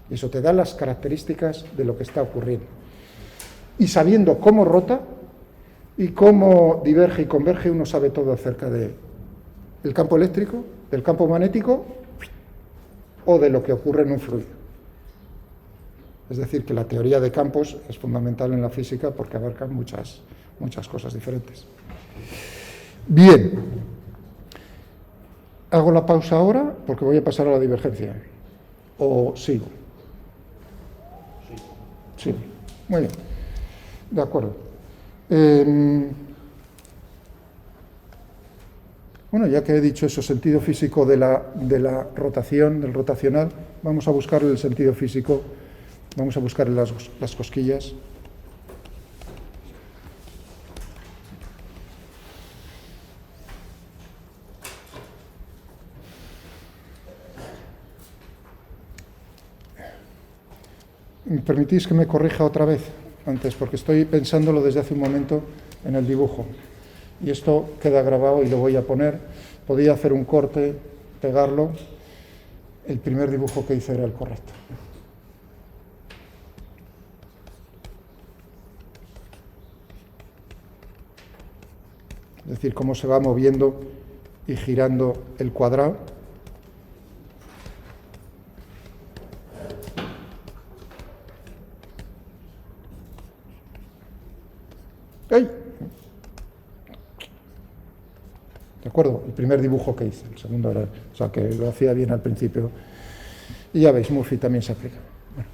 Y eso te da las características de lo que está ocurriendo. Y sabiendo cómo rota y cómo diverge y converge, uno sabe todo acerca del campo eléctrico, del campo magnético o de lo que ocurre en un fluido. Es decir, que la teoría de campos es fundamental en la física porque abarca muchas cosas diferentes. Bien, hago la pausa ahora porque voy a pasar a la divergencia. ¿O sigo? Sí. Muy bien. De acuerdo. Bueno, ya que he dicho eso, sentido físico de la rotación, del rotacional, vamos a buscarle el sentido físico, vamos a buscarle las cosquillas. ¿Me permitís que me corrija otra vez antes? Porque estoy pensándolo desde hace un momento en el dibujo. Y esto queda grabado y lo voy a poner. Podía hacer un corte, pegarlo. El primer dibujo que hice era el correcto. Es decir, cómo se va moviendo y girando el cuadrado. ¡Ay! ¿De acuerdo? El primer dibujo que hice, el segundo era, o sea, que lo hacía bien al principio. Y ya veis, Murphy también se aplica. Bueno,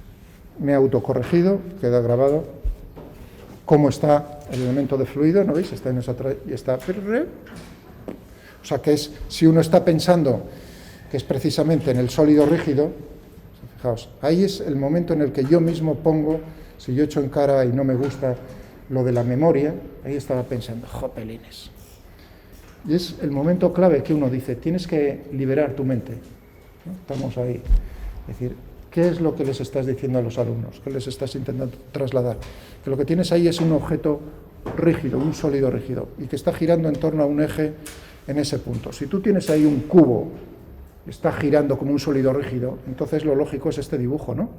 me he autocorregido, queda grabado cómo está el elemento de fluido, ¿no veis? Está en esa y está. O sea, que es, si uno está pensando que es precisamente en el sólido rígido, fijaos, ahí es el momento en el que yo mismo pongo, si yo echo en cara y no me gusta lo de la memoria, ahí estaba pensando, jopelines. Y es el momento clave que uno dice, tienes que liberar tu mente, ¿no? Estamos ahí. Es decir, ¿qué es lo que les estás diciendo a los alumnos? ¿Qué les estás intentando trasladar? Que lo que tienes ahí es un objeto rígido, un sólido rígido, y que está girando en torno a un eje en ese punto. Si tú tienes ahí un cubo, está girando como un sólido rígido, entonces lo lógico es este dibujo, ¿no?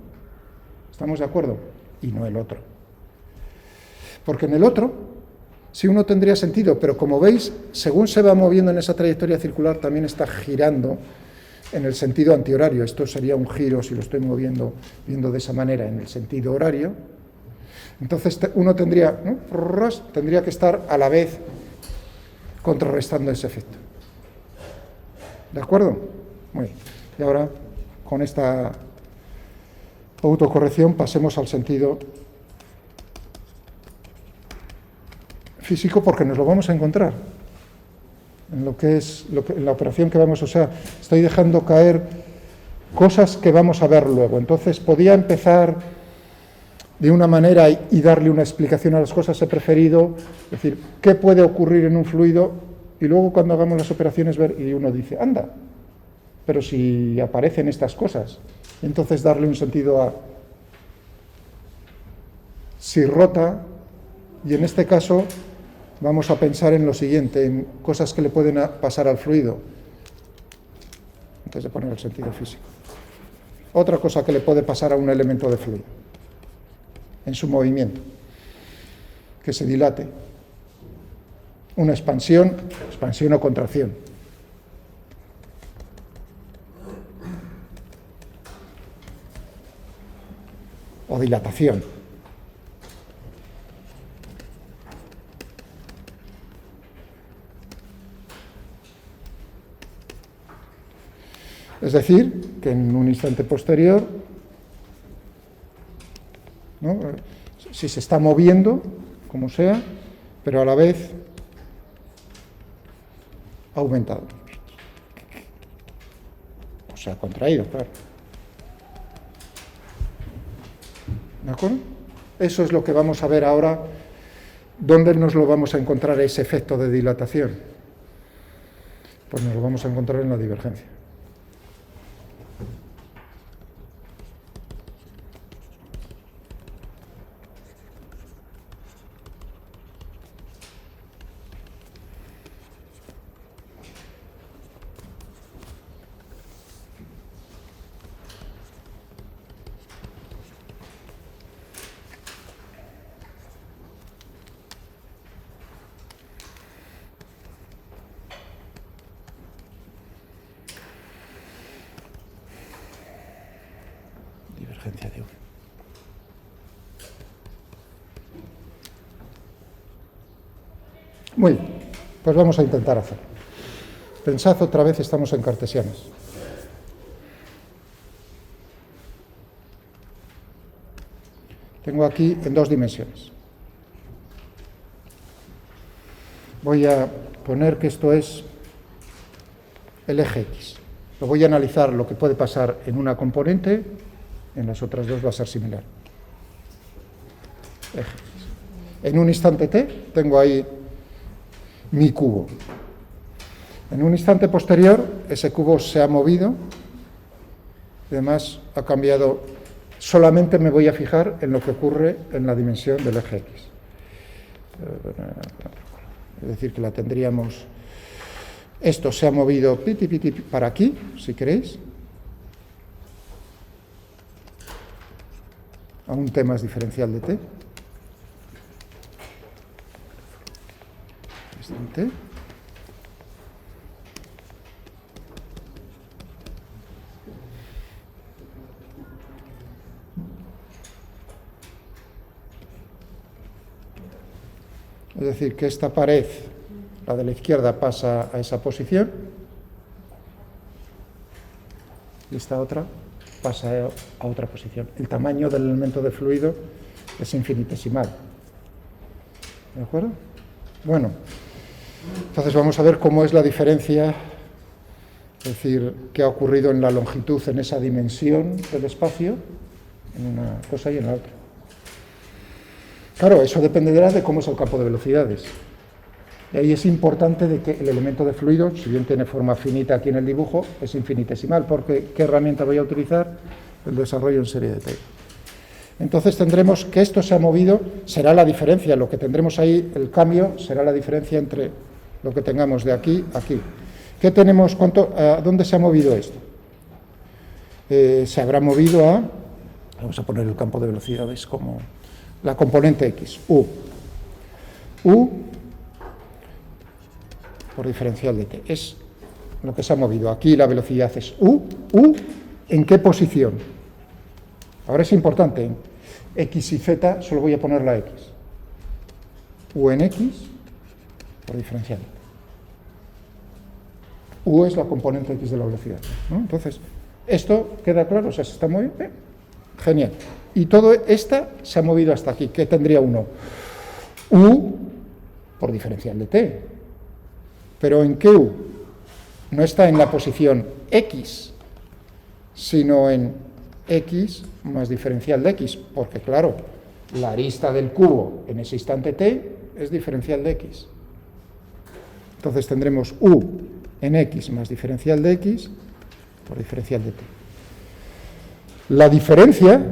¿Estamos de acuerdo? Y no el otro. Porque en el otro, sí uno tendría sentido, pero como veis, según se va moviendo en esa trayectoria circular, también está girando en el sentido antihorario. Esto sería un giro, si lo estoy viendo de esa manera, en el sentido horario. Entonces uno tendría, ¿no? Tendría que estar a la vez contrarrestando ese efecto. ¿De acuerdo? Muy bien. Y ahora con esta autocorrección pasemos al sentido físico, porque nos lo vamos a encontrar en lo que es en la operación que vamos a usar. Estoy dejando caer cosas que vamos a ver luego. Entonces, podía empezar de una manera y darle una explicación a las cosas. He preferido decir qué puede ocurrir en un fluido y luego cuando hagamos las operaciones ver, y uno dice, anda, pero si aparecen estas cosas, entonces darle un sentido a si rota, y en este caso vamos a pensar en lo siguiente, en cosas que le pueden pasar al fluido, antes de poner el sentido físico. Otra cosa que le puede pasar a un elemento de fluido, en su movimiento, que se dilate. Una expansión o contracción. O dilatación. Es decir, que en un instante posterior, ¿no?, si se está moviendo, como sea, pero a la vez ha aumentado. O sea, contraído, claro. ¿De acuerdo? Eso es lo que vamos a ver ahora. ¿Dónde nos lo vamos a encontrar ese efecto de dilatación? Pues nos lo vamos a encontrar en la divergencia. Divergencia de U. Muy bien, pues vamos a intentar hacerlo. Pensad otra vez, estamos en cartesianas. Tengo aquí en 2 dimensiones. Voy a poner que esto es el eje X. Lo voy a analizar lo que puede pasar en una componente, en las otras 2 va a ser similar. Eje X. En un instante t tengo ahí mi cubo. En un instante posterior ese cubo se ha movido, y además ha cambiado. Solamente me voy a fijar en lo que ocurre en la dimensión del eje X. Es decir, que la tendríamos. Esto se ha movido para aquí, si queréis, a un t más diferencial de t. T. Es decir, que esta pared, la de la izquierda, pasa a esa posición y esta otra pasa a otra posición. El tamaño del elemento de fluido es infinitesimal. ¿De acuerdo? Bueno, entonces vamos a ver cómo es la diferencia, es decir, qué ha ocurrido en la longitud, en esa dimensión del espacio, en una cosa y en la otra. Claro, eso dependerá de cómo es el campo de velocidades. Y ahí es importante de que el elemento de fluido, si bien tiene forma finita aquí en el dibujo, es infinitesimal, porque ¿qué herramienta voy a utilizar? El desarrollo en serie de Taylor. Entonces tendremos que esto se ha movido, será la diferencia, lo que tendremos ahí, el cambio, será la diferencia entre lo que tengamos de aquí a aquí. ¿Qué tenemos? ¿A dónde se ha movido esto? Se habrá movido a, vamos a poner el campo de velocidades como la componente X, U. U por diferencial de t. Es lo que se ha movido. Aquí la velocidad es U. U, ¿en qué posición? Ahora es importante. En X y Z solo voy a poner la X. U en X por diferencial de t. U es la componente X de la velocidad, ¿no? Entonces, ¿Esto queda claro? O sea, ¿se está moviendo? Genial. Y todo esta se ha movido hasta aquí. ¿Qué tendría uno? U por diferencial de t. ¿Pero en qué u? No está en la posición x, sino en x más diferencial de x, porque claro, la arista del cubo en ese instante t es diferencial de x. Entonces tendremos u en x más diferencial de x por diferencial de t. La diferencia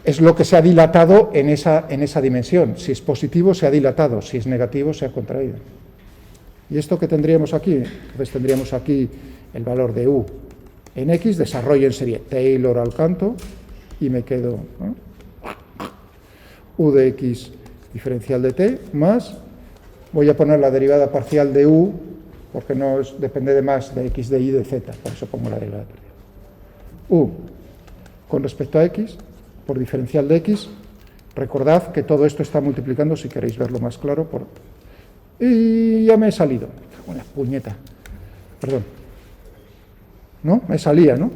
es lo que se ha dilatado en esa dimensión. Si es positivo, se ha dilatado. Si es negativo, se ha contraído. ¿Y esto qué tendríamos aquí? Entonces tendríamos aquí el valor de u en x, desarrollo en serie Taylor al canto, y me quedo, ¿no?, u de x diferencial de t, más, voy a poner la derivada parcial de u, porque no depende de más de x de y de z, por eso pongo la derivada parcial. U con respecto a x, por diferencial de x, recordad que todo esto está multiplicando, si queréis verlo más claro, y ya me he salido. Una puñeta. Perdón. ¿No? Me salía, ¿no?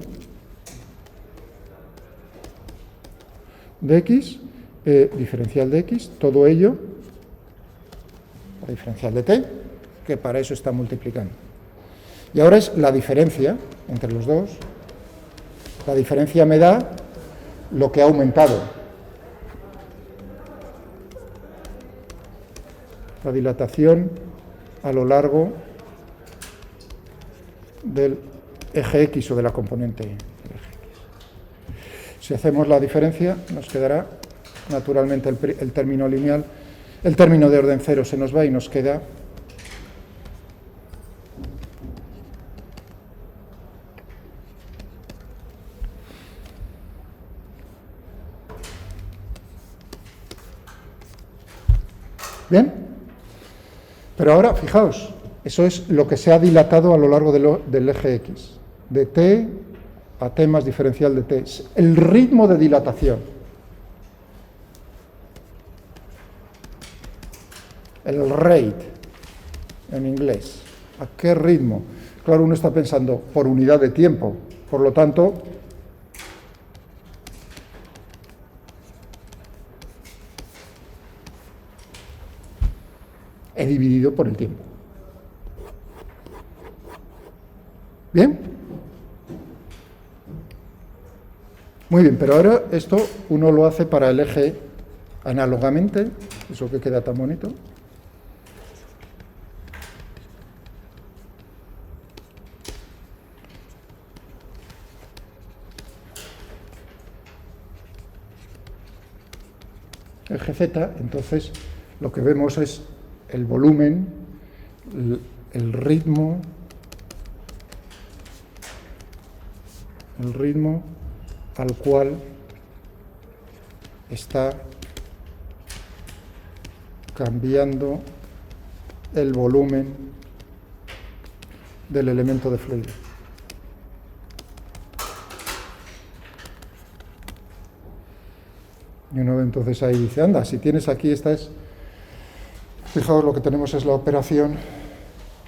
De x, diferencial de x, todo ello, por diferencial de t, que para eso está multiplicando. Y ahora es la diferencia entre los dos. La diferencia me da lo que ha aumentado. La dilatación a lo largo del eje X o de la componente del eje X. Si hacemos la diferencia, nos quedará naturalmente el término lineal, el término de orden cero se nos va y nos queda ¿bien? Pero ahora, fijaos, eso es lo que se ha dilatado a lo largo del eje X, de t a t más diferencial de t, el ritmo de dilatación. El rate, en inglés. ¿A qué ritmo? Claro, uno está pensando por unidad de tiempo, por lo tanto, he dividido por el tiempo. ¿Bien? Muy bien, pero ahora esto uno lo hace para el eje análogamente, eso que queda tan bonito. Eje Z, entonces lo que vemos es el volumen, el ritmo al cual está cambiando el volumen del elemento de fluido. Y uno entonces ahí dice, anda, si tienes aquí, esta es, fijaos, lo que tenemos es la operación,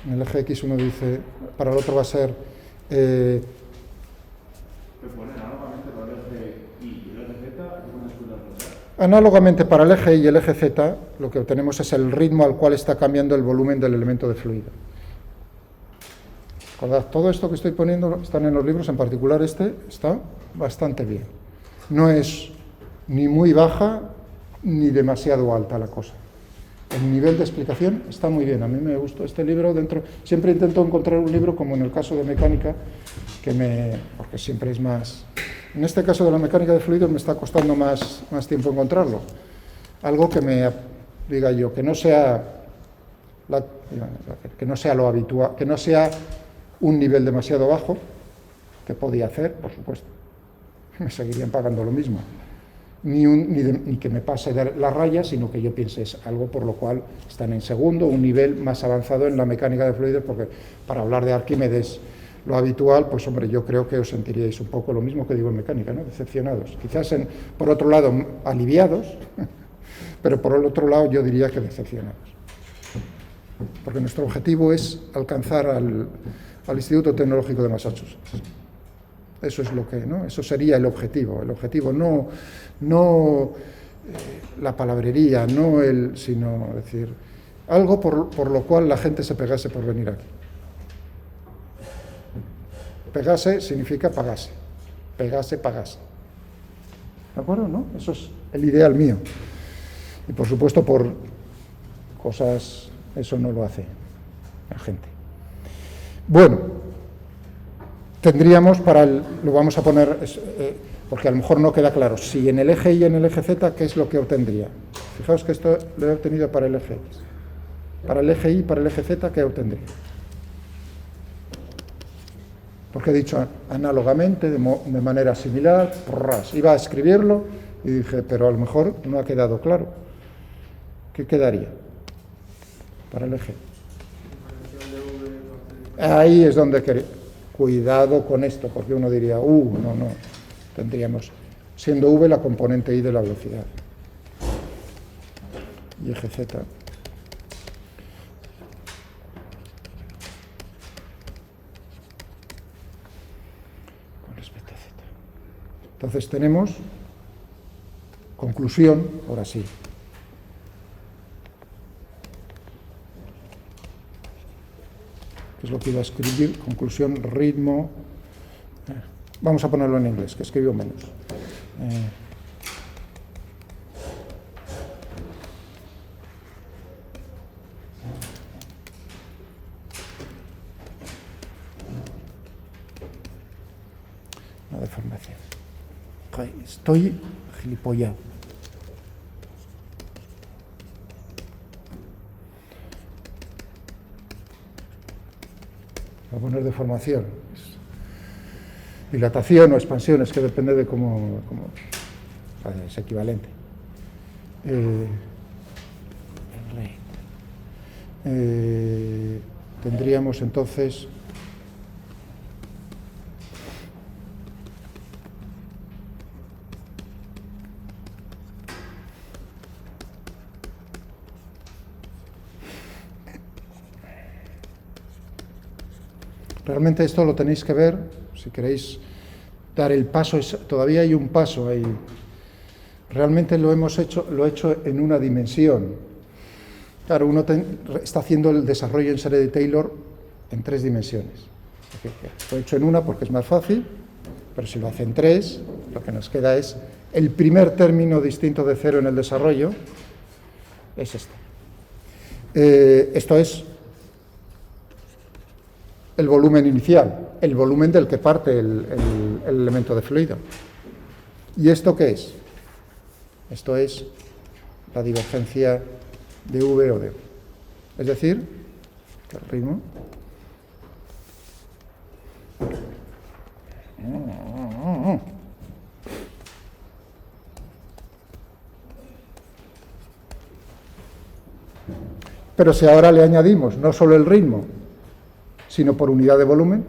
en el eje X uno dice, para el otro va a ser, análogamente para el eje Y y el eje Z, lo que obtenemos es el ritmo al cual está cambiando el volumen del elemento de fluido. Recordad, todo esto que estoy poniendo están en los libros, en particular este está bastante bien. No es ni muy baja ni demasiado alta la cosa. El nivel de explicación está muy bien. A mí me gustó este libro dentro. Siempre intento encontrar un libro, como en el caso de mecánica, porque siempre es más. En este caso de la mecánica de fluidos me está costando más tiempo encontrarlo. Algo que me diga yo, que no sea lo habitual, que no sea un nivel demasiado bajo, que podía hacer, por supuesto. Me seguirían pagando lo mismo. Ni que me pase de la raya, sino que yo piense es algo por lo cual están en segundo, un nivel más avanzado en la mecánica de fluidos, porque para hablar de Arquímedes, lo habitual, pues hombre, yo creo que os sentiríais un poco lo mismo que digo en mecánica, ¿no? Decepcionados. Quizás, por otro lado, aliviados, pero por el otro lado yo diría que decepcionados. Porque nuestro objetivo es alcanzar al Instituto Tecnológico de Massachusetts. Eso es lo que, ¿no? Eso sería el objetivo. El objetivo no la palabrería, sino decir, algo por lo cual la gente se pegase por venir aquí. Pegase significa pagase. Pegase, pagase. ¿De acuerdo? ¿No? Eso es el ideal mío. Y por supuesto, por cosas, eso no lo hace la gente. Bueno, tendríamos lo vamos a poner, porque a lo mejor no queda claro, si en el eje Y y en el eje Z, ¿qué es lo que obtendría? Fijaos que esto lo he obtenido para el eje X. Para el eje Y y para el eje Z, ¿qué obtendría? Porque he dicho análogamente, de manera similar, iba a escribirlo y dije, pero a lo mejor no ha quedado claro. ¿Qué quedaría para el eje? Ahí es donde quería. Cuidado con esto, porque uno diría, no, tendríamos, siendo V la componente Y de la velocidad. Y eje Z. Con respecto a Z. Entonces tenemos conclusión, ahora sí. Es lo que iba a escribir, conclusión, ritmo. Vamos a ponerlo en inglés, que escribió menos. La deformación. Estoy gilipollado. Voy a poner deformación, dilatación o expansión, es que depende de cómo es equivalente. Tendríamos entonces realmente esto lo tenéis que ver, si queréis dar el paso, todavía hay un paso ahí. Realmente lo he hecho en una dimensión. Claro, uno está haciendo el desarrollo en serie de Taylor en 3 dimensiones. Lo he hecho en una porque es más fácil, pero si lo hace en 3, lo que nos queda es el primer término distinto de 0 en el desarrollo, es este. Esto es el volumen inicial, el volumen del que parte el elemento de fluido. ¿Y esto qué es? Esto es la divergencia de V o de V. Es decir, que el ritmo pero si ahora le añadimos no solo el ritmo, sino por unidad de volumen,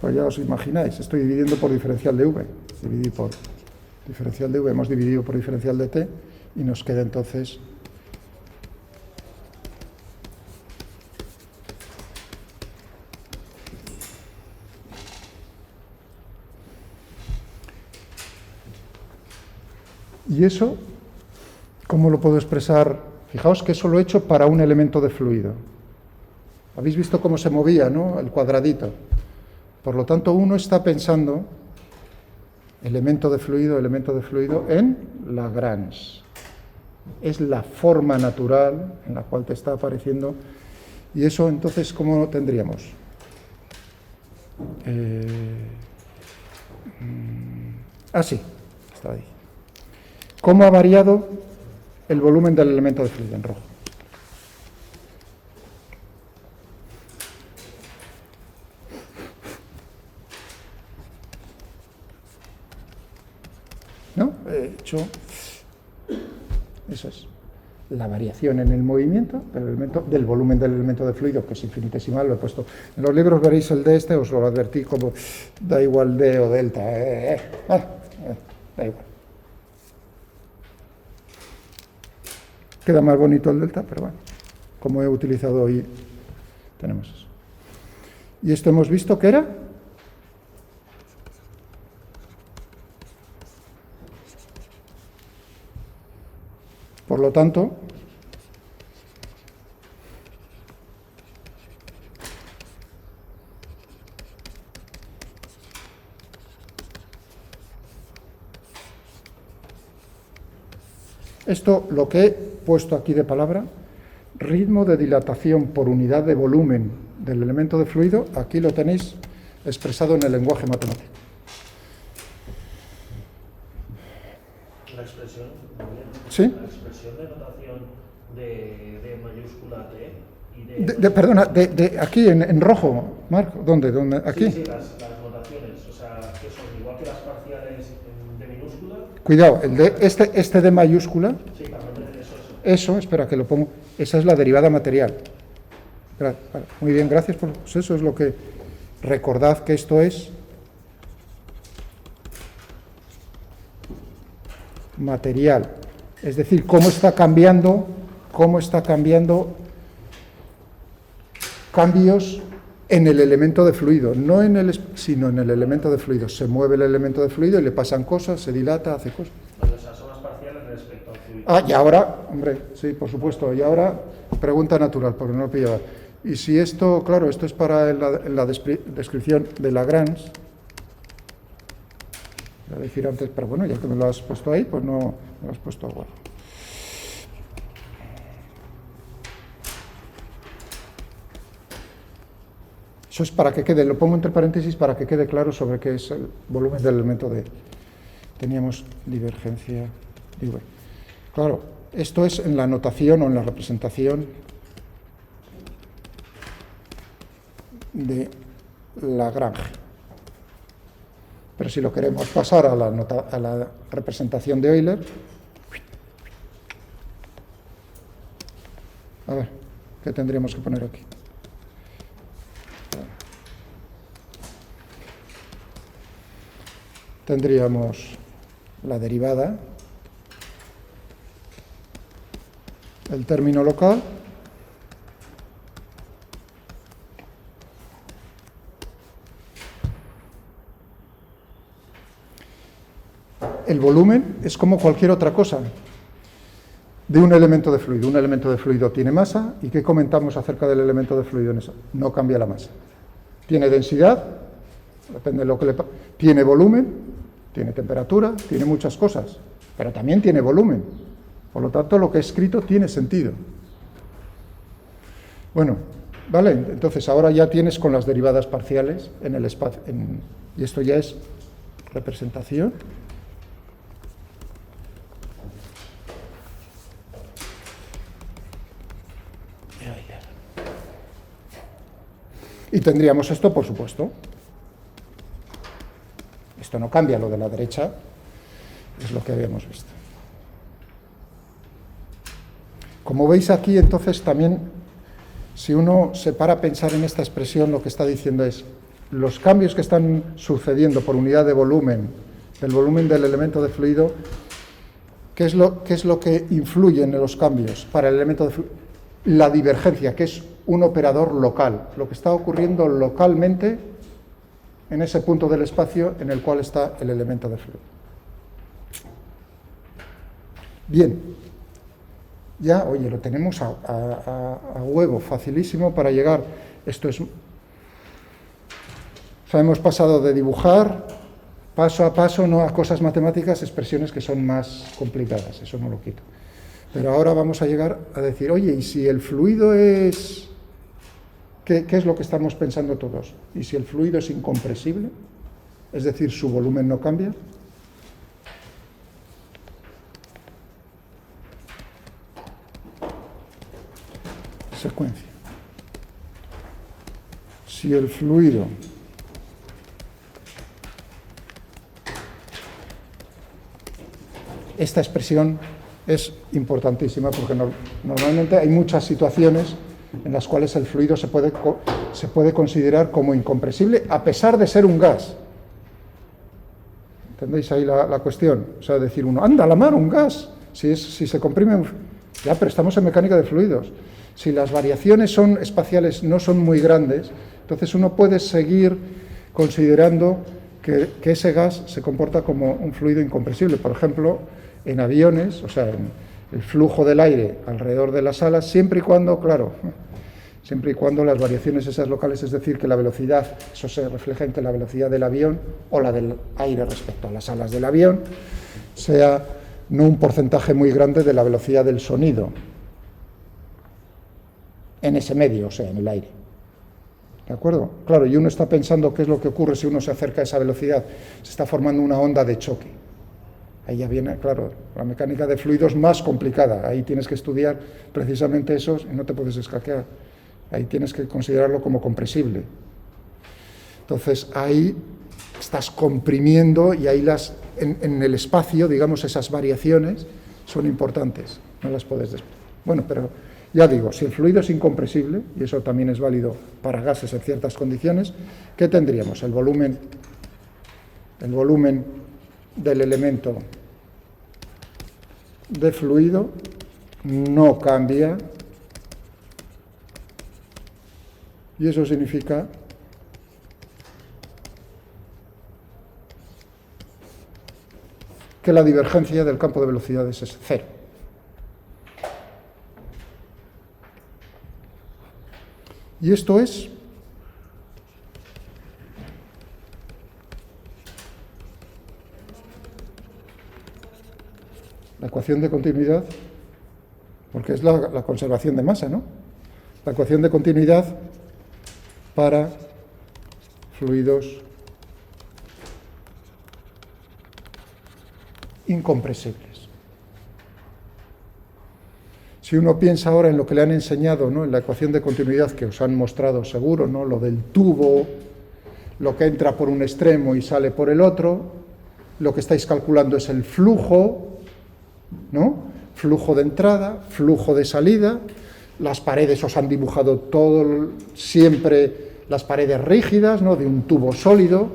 pues ya os imagináis, estoy dividiendo por diferencial de V, dividí por diferencial de V, hemos dividido por diferencial de T, y nos queda entonces y eso, ¿cómo lo puedo expresar? Fijaos que eso lo he hecho para un elemento de fluido. ¿Habéis visto cómo se movía, ¿no? El cuadradito. Por lo tanto, uno está pensando elemento de fluido en Lagrange. Es la forma natural en la cual te está apareciendo. Y eso, entonces, ¿cómo tendríamos? Sí, está ahí. ¿Cómo ha variado el volumen del elemento de fluido en rojo? ¿No? He hecho... Eso es. la variación en el movimiento del volumen del elemento de fluido, que es infinitesimal. Lo he puesto en los libros, veréis el de este, os lo advertí como da igual D o delta, da igual. Queda más bonito el delta, pero bueno, como he utilizado hoy, tenemos eso. Y esto hemos visto que era por lo tanto, esto lo que he puesto aquí de palabra, ritmo de dilatación por unidad de volumen del elemento de fluido, aquí lo tenéis expresado en el lenguaje matemático. La expresión, ¿Sí? La expresión de notación de mayúscula T y de... Perdona, aquí en rojo, Marco, ¿dónde? ¿Aquí? Sí, las notaciones, o sea, que son igual que las parciales de minúscula. Cuidado, el de este de mayúscula, Sí, también eso. eso, espera que lo pongo, esa es la derivada material. Muy bien, gracias por pues eso, es lo que... Recordad que esto es material, es decir, cómo está cambiando cambios en el elemento de fluido, no en sino en el elemento de fluido. Se mueve el elemento de fluido y le pasan cosas, se dilata, hace cosas. O sea, son las parciales respecto al fluido. Ah, y ahora, hombre, sí, por supuesto, y ahora, pregunta natural, porque no lo pillaba. Y si esto, claro, esto es para la descripción de Lagrange, voy a decir antes, pero bueno, ya que me lo has puesto ahí, pues no me lo has puesto igual. Eso es para que quede, lo pongo entre paréntesis para que quede claro sobre qué es el volumen del elemento de... Teníamos divergencia, digo, claro, esto es en la notación o en la representación de Lagrange. Pero si lo queremos pasar a la representación de Euler, a ver, ¿qué tendríamos que poner aquí? Tendríamos la derivada, el término local, el volumen es como cualquier otra cosa de un elemento de fluido. Un elemento de fluido tiene masa, ¿y qué comentamos acerca del elemento de fluido en eso? No cambia la masa. Tiene densidad, depende de lo que le pasa. Tiene volumen, tiene temperatura, tiene muchas cosas, pero también tiene volumen. Por lo tanto, lo que he escrito tiene sentido. Bueno, vale, entonces ahora ya tienes con las derivadas parciales en el espacio, y esto ya es representación. Y tendríamos esto, por supuesto. Esto no cambia, lo de la derecha es lo que habíamos visto. Como veis aquí, entonces, también, si uno se para a pensar en esta expresión, lo que está diciendo es, los cambios que están sucediendo por unidad de volumen, del volumen del elemento de fluido, ¿qué es lo que influye en los cambios para el elemento de fluido? La divergencia, que es un operador local, lo que está ocurriendo localmente en ese punto del espacio en el cual está el elemento de fluido. Bien, ya, oye, lo tenemos a huevo, facilísimo para llegar. Esto es... O sea, hemos pasado de dibujar paso a paso, no a cosas matemáticas, expresiones que son más complicadas, eso no lo quito. Pero ahora vamos a llegar a decir, oye, ¿y si el fluido es... ¿Qué es lo que estamos pensando todos? ¿Y si el fluido es incompresible? Es decir, su volumen no cambia. Secuencia. Si el fluido esta expresión es importantísima porque normalmente hay muchas situaciones en las cuales el fluido se puede considerar como incompresible a pesar de ser un gas. ¿Entendéis ahí la cuestión? O sea, decir uno, anda, la mar, un gas, si se comprime, ya, pero estamos en mecánica de fluidos. Si las variaciones son espaciales no son muy grandes, entonces uno puede seguir considerando que ese gas se comporta como un fluido incompresible. Por ejemplo, en aviones, o sea, en el flujo del aire alrededor de las alas, siempre y cuando, claro, siempre y cuando las variaciones esas locales, es decir, que la velocidad, eso se refleja en que la velocidad del avión o la del aire respecto a las alas del avión sea no un porcentaje muy grande de la velocidad del sonido en ese medio, o sea, en el aire. ¿De acuerdo? Claro, y uno está pensando qué es lo que ocurre si uno se acerca a esa velocidad. Se está formando una onda de choque. Ahí ya viene, claro, la mecánica de fluidos más complicada. Ahí tienes que estudiar precisamente eso y no te puedes escaquear. Ahí tienes que considerarlo como compresible. Entonces, ahí estás comprimiendo y ahí en el espacio, digamos, esas variaciones son importantes. No las puedes despreciar. Bueno, pero ya digo, si el fluido es incompresible, y eso también es válido para gases en ciertas condiciones, ¿qué tendríamos? El volumen del elemento de fluido no cambia, y eso significa que la divergencia del campo de velocidades es cero. Y esto es la ecuación de continuidad, porque es la conservación de masa, ¿no? La ecuación de continuidad para fluidos incompresibles. Si uno piensa ahora en lo que le han enseñado, ¿no?, en la ecuación de continuidad que os han mostrado seguro, ¿no?, lo del tubo, lo que entra por un extremo y sale por el otro, lo que estáis calculando es el flujo, ¿no?, flujo de entrada, flujo de salida, las paredes os han dibujado siempre las paredes rígidas, ¿no?, de un tubo sólido,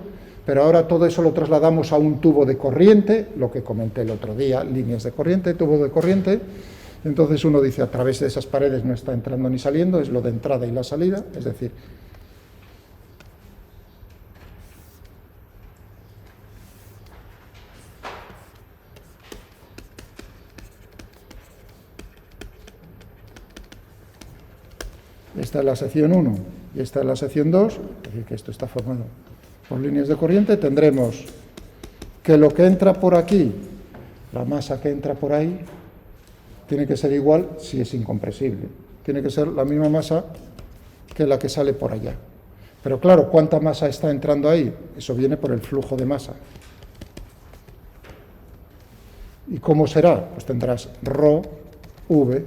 pero ahora todo eso lo trasladamos a un tubo de corriente, lo que comenté el otro día, líneas de corriente, tubo de corriente. Entonces uno dice, a través de esas paredes no está entrando ni saliendo, es lo de entrada y la salida, es decir, esta es la sección 1 y esta es la sección 2, es decir, que esto está formado por líneas de corriente. Tendremos que lo que entra por aquí, la masa que entra por ahí, tiene que ser igual si es incompresible. Tiene que ser la misma masa que la que sale por allá. Pero claro, ¿cuánta masa está entrando ahí? Eso viene por el flujo de masa. ¿Y cómo será? Pues tendrás ρ, v,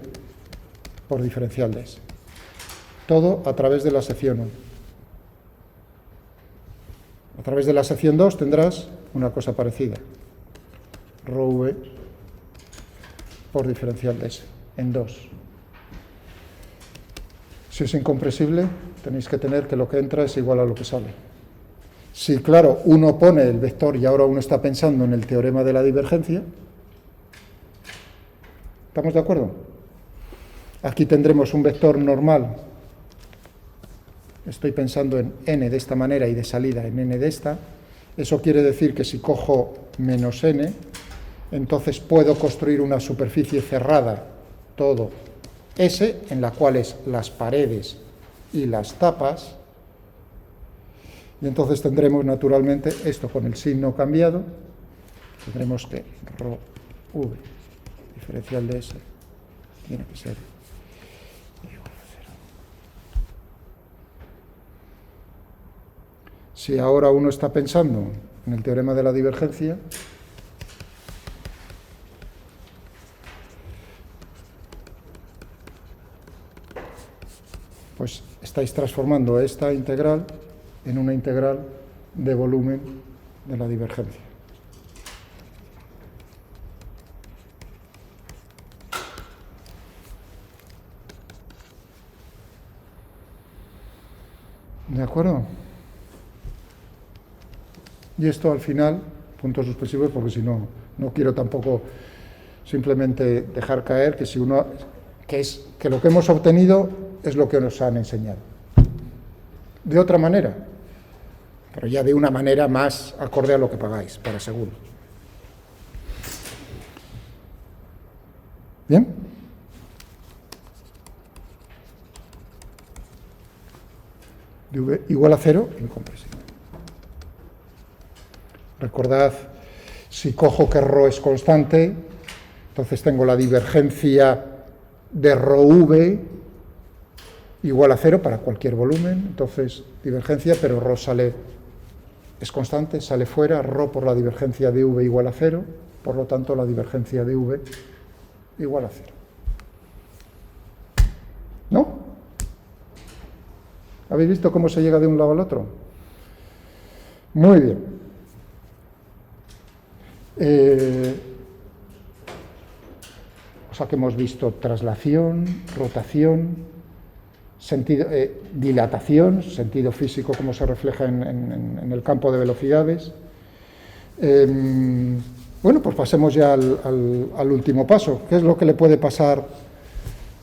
por diferencial de S. Todo a través de la sección 1. A través de la sección 2 tendrás una cosa parecida. ρv por diferencial de S, en 2. Si es incompresible, tenéis que tener que lo que entra es igual a lo que sale. Si, claro, uno pone el vector y ahora uno está pensando en el teorema de la divergencia, ¿estamos de acuerdo? Aquí tendremos un vector normal. Estoy pensando en n de esta manera y de salida en n de esta. Eso quiere decir que si cojo menos n, entonces puedo construir una superficie cerrada, todo S, en la cual es las paredes y las tapas, y entonces tendremos naturalmente esto con el signo cambiado, tendremos que ρ, v, diferencial de S, tiene que ser igual a 0. Si ahora uno está pensando en el teorema de la divergencia, pues estáis transformando esta integral en una integral de volumen de la divergencia. ¿De acuerdo? Y esto al final, puntos suspensivos, porque si no, no quiero tampoco simplemente dejar caer que si uno, que lo que hemos obtenido es lo que nos han enseñado. De otra manera, pero ya de una manera más acorde a lo que pagáis, para seguro. ¿Bien? dv igual a 0, incompresible. Recordad, si cojo que ρ es constante, entonces tengo la divergencia de ρv igual a 0 para cualquier volumen, entonces divergencia, pero ρ es constante, sale fuera, ρ por la divergencia de v igual a 0, por lo tanto la divergencia de v igual a 0. ¿No? ¿Habéis visto cómo se llega de un lado al otro? Muy bien. O sea que hemos visto traslación, rotación, dilatación, sentido físico, cómo se refleja en el campo de velocidades. Bueno, pues pasemos ya al último paso. ¿Qué es lo que le puede pasar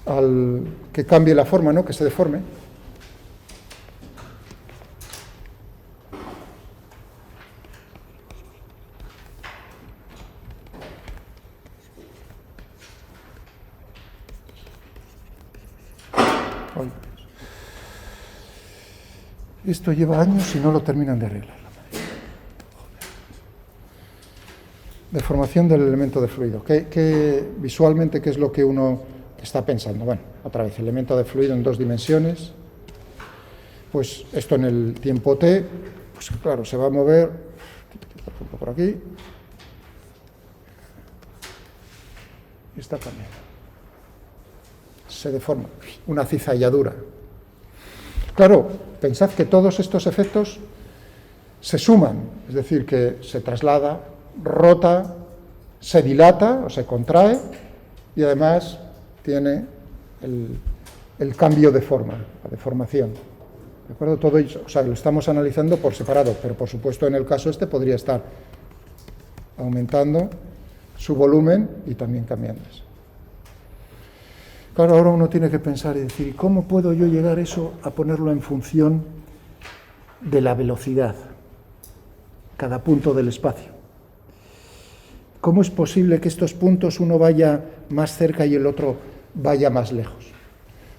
al que cambie la forma, ¿no? Que se deforme? Esto lleva años y no lo terminan de arreglar. Deformación del elemento de fluido. Visualmente, ¿qué es lo que uno está pensando? Bueno, otra vez, elemento de fluido en 2 dimensiones. Pues esto en el tiempo t, pues claro, se va a mover, por ejemplo, por aquí. Y está cambiando. Se deforma. Una cizalladura. Claro, pensad que todos estos efectos se suman, es decir, que se traslada, rota, se dilata o se contrae y además tiene el cambio de forma, la deformación. ¿De acuerdo? Todo eso, o sea, lo estamos analizando por separado, pero por supuesto en el caso este podría estar aumentando su volumen y también cambiándose. Claro, ahora uno tiene que pensar y decir, ¿cómo puedo yo llegar eso a ponerlo en función de la velocidad, cada punto del espacio? ¿Cómo es posible que estos puntos uno vaya más cerca y el otro vaya más lejos?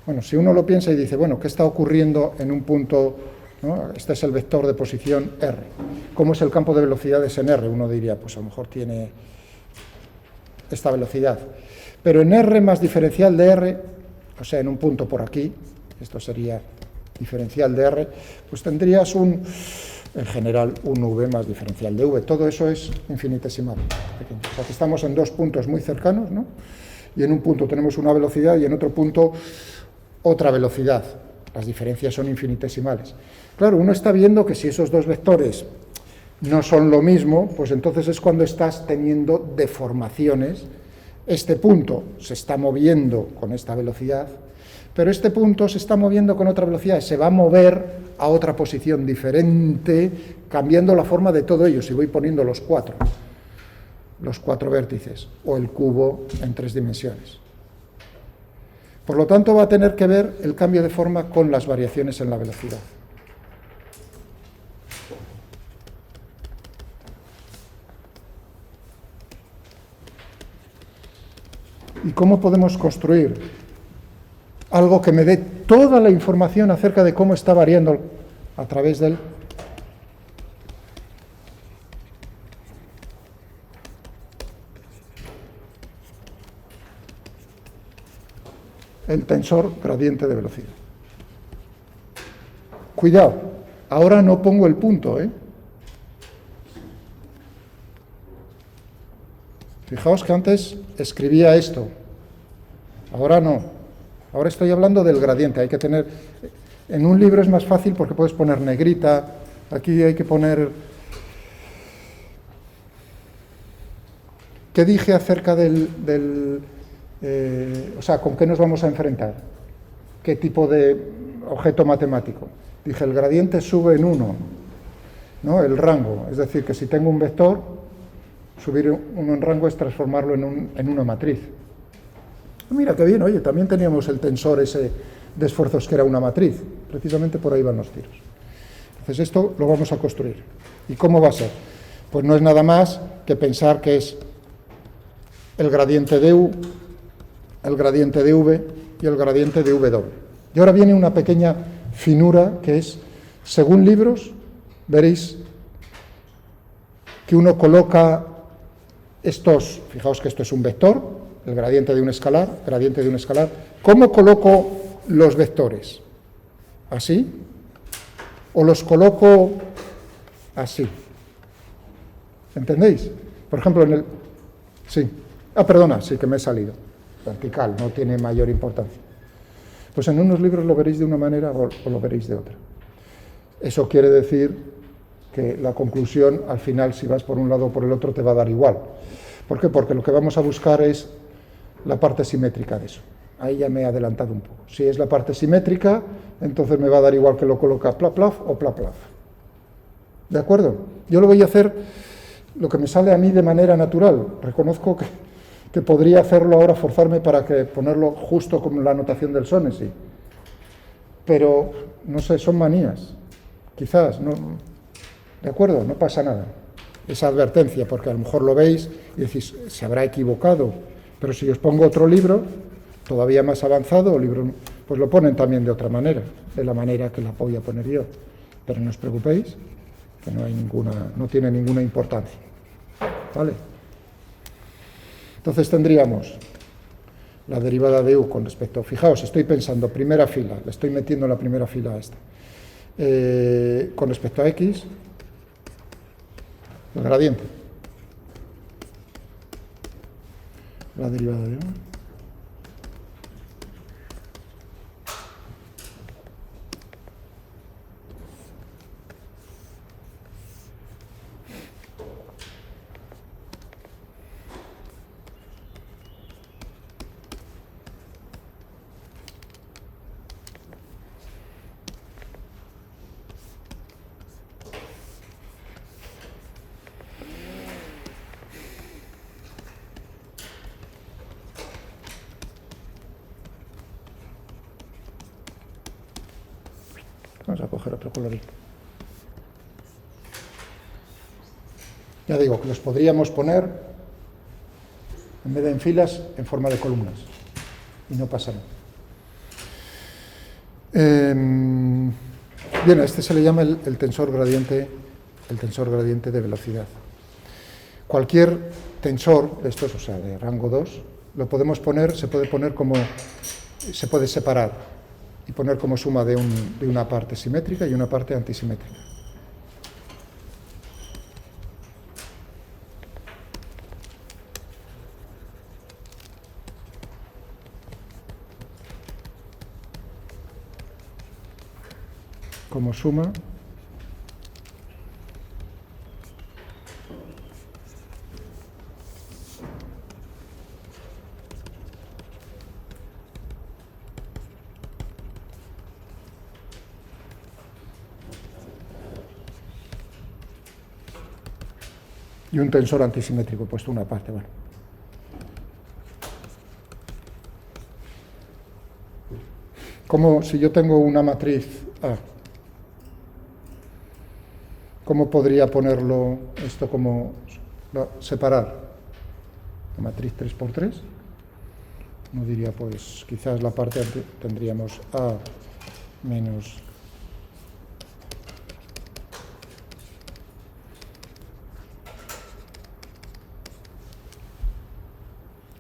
Bueno, si uno lo piensa y dice, bueno, ¿qué está ocurriendo en un punto, ¿no? Este es el vector de posición R. ¿Cómo es el campo de velocidades en R? Uno diría, pues a lo mejor tiene esta velocidad. Pero en R más diferencial de R, o sea, en un punto por aquí, esto sería diferencial de R, pues tendrías en general, un V más diferencial de V. Todo eso es infinitesimal, pequeño. O sea, que estamos en 2 puntos muy cercanos, ¿no? Y en un punto tenemos una velocidad y en otro punto otra velocidad. Las diferencias son infinitesimales. Claro, uno está viendo que si esos 2 vectores no son lo mismo, pues entonces es cuando estás teniendo deformaciones. Este punto se está moviendo con esta velocidad, pero este punto se está moviendo con otra velocidad, se va a mover a otra posición diferente, cambiando la forma de todo ello, si voy poniendo los 4 vértices, o el cubo en 3 dimensiones. Por lo tanto, va a tener que ver el cambio de forma con las variaciones en la velocidad. ¿Y cómo podemos construir algo que me dé toda la información acerca de cómo está variando a través del tensor gradiente de velocidad? Cuidado, ahora no pongo el punto, ¿eh? Fijaos que antes escribía esto, ahora no. Ahora estoy hablando del gradiente. Hay que tener, en un libro es más fácil porque puedes poner negrita, aquí hay que poner. ¿Qué dije acerca o sea, con qué nos vamos a enfrentar? ¿Qué tipo de objeto matemático? Dije, el gradiente sube en 1, ¿no? El rango, es decir, que si tengo un vector, subir 1 en rango es transformarlo en una matriz. Mira qué bien, oye, también teníamos el tensor ese de esfuerzos que era una matriz, precisamente por ahí van los tiros. Entonces esto lo vamos a construir. ¿Y cómo va a ser? Pues no es nada más que pensar que es el gradiente de U, el gradiente de V y el gradiente de W. Y ahora viene una pequeña finura que es, según libros, veréis que uno coloca estos, fijaos que esto es un vector, el gradiente de un escalar, gradiente de un escalar. ¿Cómo coloco los vectores? ¿Así? ¿O los coloco así? ¿Entendéis? Por ejemplo, en el... Sí. Perdona, sí que me he salido. Vertical, no tiene mayor importancia. Pues en unos libros lo veréis de una manera o lo veréis de otra. Eso quiere decir que la conclusión, al final, si vas por un lado o por el otro, te va a dar igual. ¿Por qué? Porque lo que vamos a buscar es la parte simétrica de eso. Ahí ya me he adelantado un poco. Si es la parte simétrica, entonces me va a dar igual que lo coloca plaplaf o plaplaf. ¿De acuerdo? Yo lo voy a hacer lo que me sale a mí de manera natural. Reconozco que podría hacerlo ahora, forzarme para ponerlo justo como la notación del Sonesi. Pero, no sé, son manías. Quizás, no. ¿De acuerdo? No pasa nada. Esa advertencia, porque a lo mejor lo veis y decís, se habrá equivocado. Pero si os pongo otro libro, todavía más avanzado, pues lo ponen también de otra manera, de la manera que la voy a poner yo. Pero no os preocupéis, que no tiene ninguna importancia. ¿Vale? Entonces tendríamos la derivada de U con respecto, fijaos, estoy pensando, primera fila, le estoy metiendo en la primera fila a esta. Con respecto a X, el gradiente. La derivada de U. Vamos a coger otro colorín. Ya digo que los podríamos poner, en vez de en filas, en forma de columnas. Y no pasa nada. Bien, a este se le llama el tensor gradiente de velocidad. Cualquier tensor de estos, o sea, de rango 2, lo podemos poner, se puede separar y poner como suma de una parte simétrica y una parte antisimétrica. Como suma y un tensor antisimétrico, puesto una parte, bueno. Como si yo tengo una matriz A, ¿cómo podría ponerlo esto como separar? La matriz 3×3. No diría, pues, quizás la parte tendríamos A menos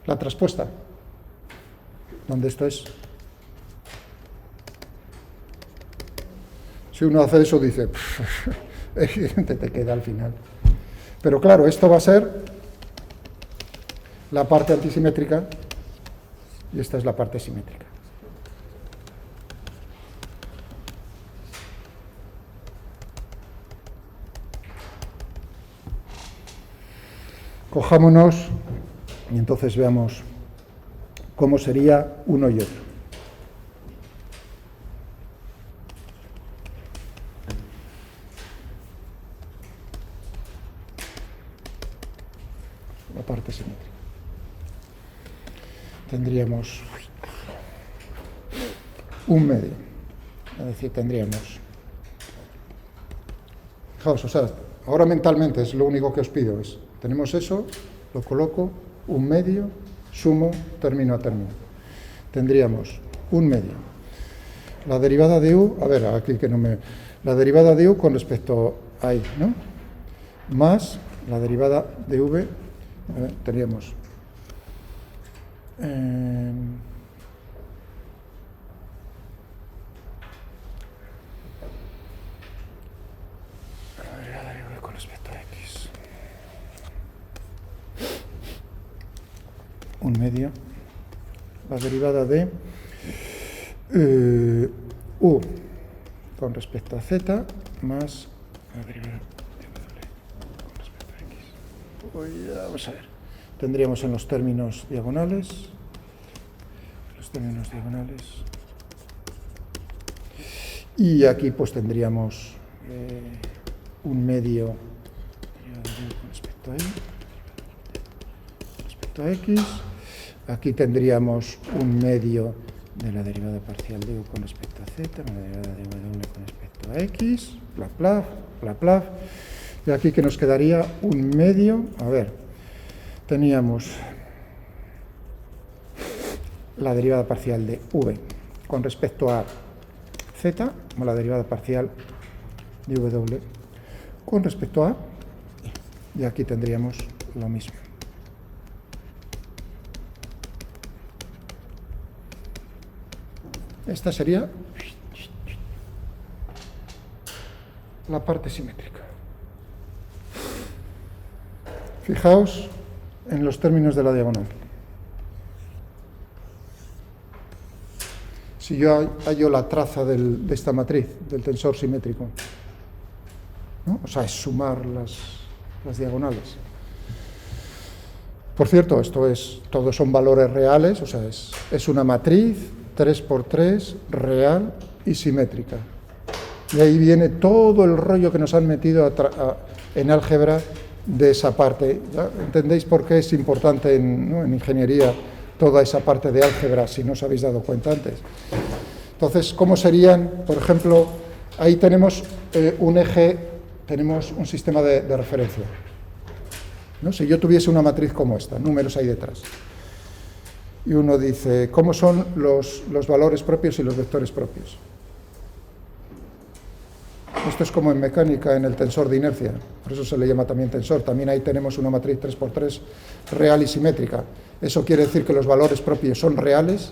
la traspuesta, donde esto es. Si uno hace eso, dice, evidente te queda al final. Pero claro, esto va a ser la parte antisimétrica y esta es la parte simétrica. Cojámonos y entonces veamos cómo sería uno y otro. la parte simétrica. Tendríamos un medio, es decir, tendríamos, fijaos, o sea, ahora mentalmente es lo único que os pido, es, tenemos eso, lo coloco, un medio, sumo, término a término. Tendríamos un medio. La derivada de u, a ver, aquí que no me... La derivada de u con respecto a i, ¿no? Más la derivada de v, a ver, teníamos... la derivada de v con respecto a x. Un medio. La derivada de u con respecto a z más la derivada de w con respecto a x. Vamos a ver. Tendríamos en los términos diagonales. Y aquí pues tendríamos un medio con respecto a y, con respecto a x. Aquí tendríamos un medio de la derivada parcial de u con respecto a z, la derivada de w con respecto a x, Laplace. Y aquí que nos quedaría un medio, a ver, teníamos la derivada parcial de v con respecto a z, o la derivada parcial de w con respecto a, y aquí tendríamos lo mismo. Esta sería la parte simétrica. Fijaos en los términos de la diagonal. Si yo hallo la traza de esta matriz, del tensor simétrico, ¿no? O sea, es sumar las diagonales. Por cierto, todos son valores reales, o sea, es una matriz 3×3, real y simétrica. Y ahí viene todo el rollo que nos han metido en álgebra de esa parte. ¿Ya? ¿Entendéis por qué es importante en ingeniería toda esa parte de álgebra, si no os habéis dado cuenta antes? Entonces, ¿cómo serían? Por ejemplo, ahí tenemos un eje, tenemos un sistema de referencia, ¿no? Si yo tuviese una matriz como esta, números ahí detrás, y uno dice, ¿cómo son los valores propios y los vectores propios? Esto es como en mecánica, en el tensor de inercia, por eso se le llama también tensor. También ahí tenemos una matriz 3×3 real y simétrica. Eso quiere decir que los valores propios son reales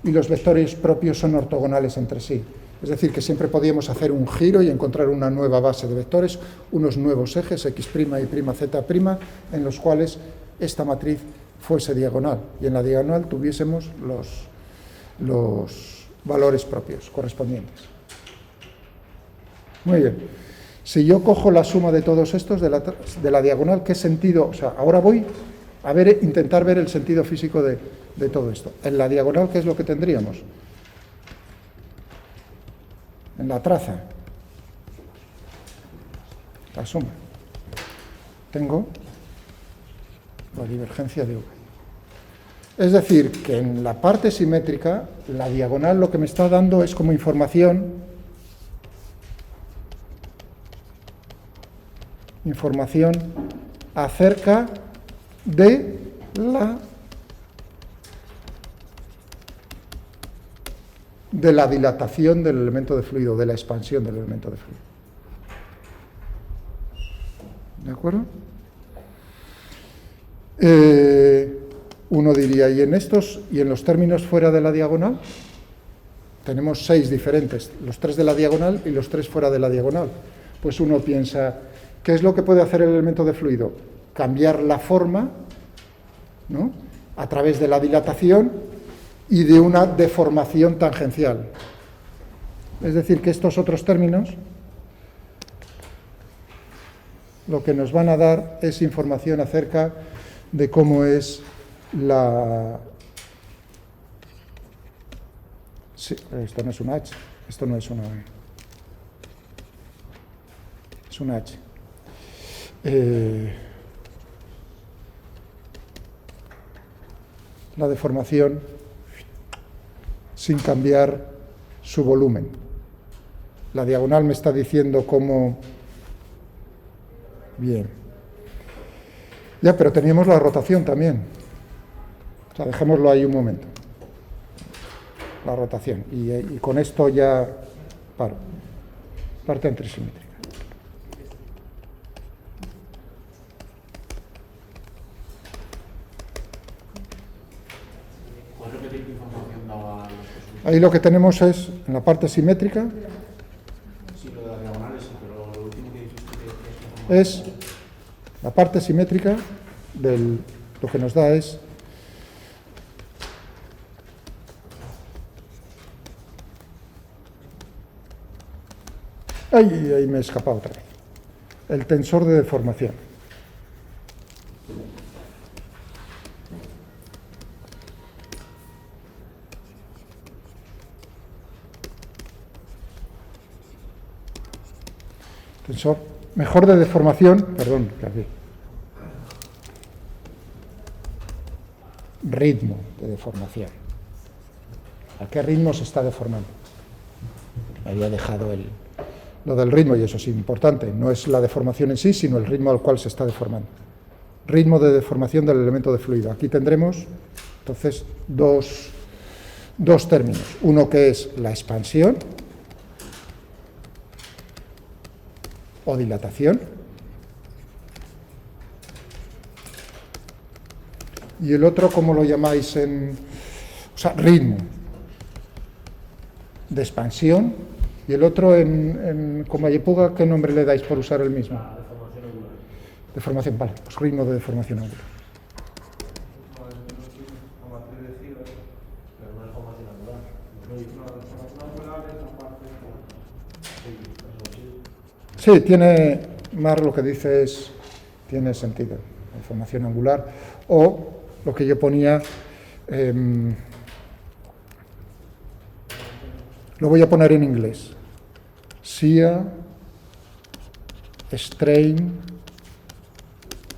y los vectores propios son ortogonales entre sí. Es decir, que siempre podíamos hacer un giro y encontrar una nueva base de vectores, unos nuevos ejes, x', y', z', en los cuales esta matriz fuese diagonal, y en la diagonal tuviésemos los valores propios correspondientes. Muy bien. Si yo cojo la suma de todos estos de la diagonal, ¿qué sentido? O sea, ahora voy a intentar ver el sentido físico de todo esto. En la diagonal, ¿qué es lo que tendríamos? En la traza, la suma. Tengo la divergencia de v. Es decir, que en la parte simétrica, la diagonal lo que me está dando es como información acerca de la dilatación del elemento de fluido, de la expansión del elemento de fluido. ¿De acuerdo? Uno diría, y en los términos fuera de la diagonal, tenemos 6 diferentes, los 3 de la diagonal y los 3 fuera de la diagonal. Pues uno piensa, ¿qué es lo que puede hacer el elemento de fluido? Cambiar la forma, ¿no?, a través de la dilatación y de una deformación tangencial. Es decir, que estos otros términos lo que nos van a dar es información acerca de cómo es Sí, esto no es una H, esto no es una... Es una H. la deformación sin cambiar su volumen. La diagonal me está diciendo cómo... Bien. Ya, pero teníamos la rotación también. O sea, dejémoslo ahí un momento. La rotación. Y con esto ya paro. Parte antrisimétrica. ¿Puedes repetir qué información daba los consultas? Ahí lo que tenemos es, en la parte simétrica, Sí, lo de las diagonales, sí, pero lo último que dijiste que es la parte simétrica lo que nos da es ahí me he escapado otra vez. El tensor de deformación. Tensor mejor de deformación, perdón, que aquí. Ritmo de deformación. ¿A qué ritmo se está deformando? Me había dejado lo del ritmo, y eso es importante. No es la deformación en sí, sino el ritmo al cual se está deformando. Ritmo de deformación del elemento de fluido. Aquí tendremos, entonces, dos términos. Uno que es la expansión o dilatación. Y el otro, ¿cómo lo llamáis? O sea, ritmo de expansión. Y el otro, como Ayepuga, ¿qué nombre le dais por usar el mismo? La deformación angular. Deformación, vale, pues ritmo de deformación angular. Pero no es deformación angular. Sí, tiene, Mar, lo que dices tiene sentido. Deformación angular. O lo que yo ponía, lo voy a poner en inglés. Shear, strain,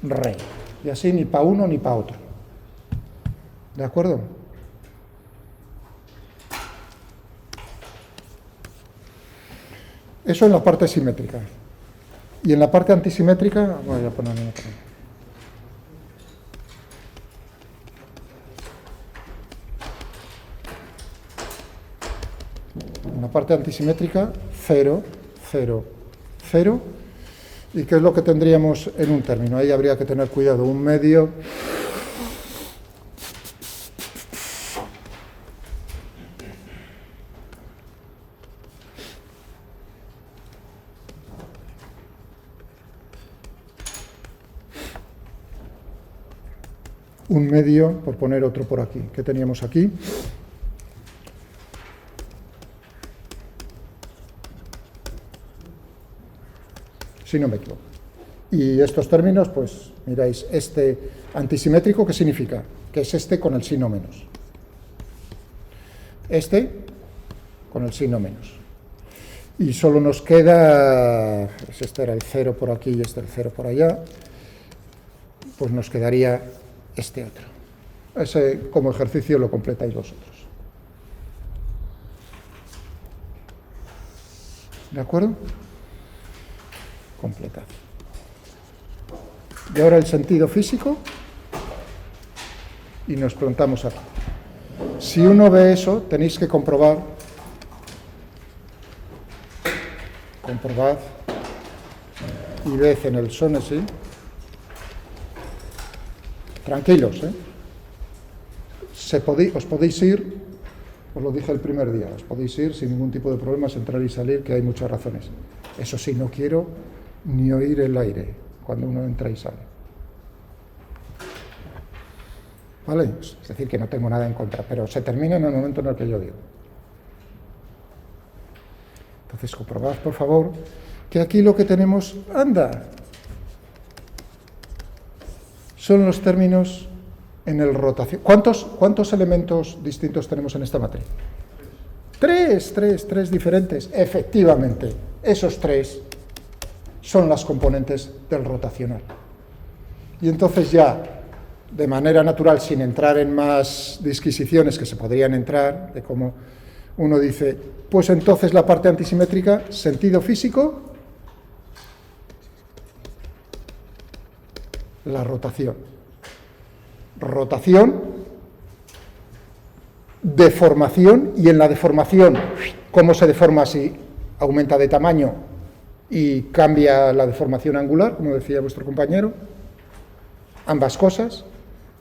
ray. Y así ni para uno ni para otro. ¿De acuerdo? Eso en la parte simétrica. Y en la parte antisimétrica, voy a ponerme otro. En la parte antisimétrica, 0, 0, 0. ¿Y qué es lo que tendríamos en un término? Ahí habría que tener cuidado. Un medio. Un medio, por poner otro por aquí. ¿Qué teníamos aquí? Si no me equivoco. Y estos términos, pues, miráis, este antisimétrico, ¿qué significa? Que es este con el signo menos. Este con el signo menos. Y solo nos queda, pues este era el 0 por aquí y este el 0 por allá, pues nos quedaría este otro. Ese, como ejercicio, lo completáis vosotros. ¿De acuerdo? Completad. Y ahora el sentido físico, y nos plantamos aquí. Si uno ve eso, tenéis que comprobar, comprobad, y ved en el Sonesi, tranquilos, os podéis ir, os lo dije el primer día, os podéis ir sin ningún tipo de problemas, entrar y salir, que hay muchas razones. Eso sí, no quiero ni oír el aire cuando uno entra y sale. ¿Vale? Es decir, que no tengo nada en contra, pero se termina en el momento en el que yo digo. Entonces, comprobad, por favor, que aquí lo que tenemos, anda, son los términos en el rotación. ¿Cuántos elementos distintos tenemos en esta matriz? Tres diferentes. Efectivamente, esos tres son las componentes del rotacional. Y entonces ya de manera natural, sin entrar en más disquisiciones que se podrían entrar, de cómo uno dice, pues entonces la parte antisimétrica, sentido físico, la rotación. Rotación, deformación, y en la deformación, ¿cómo se deforma si aumenta de tamaño y cambia la deformación angular, como decía vuestro compañero? Ambas cosas,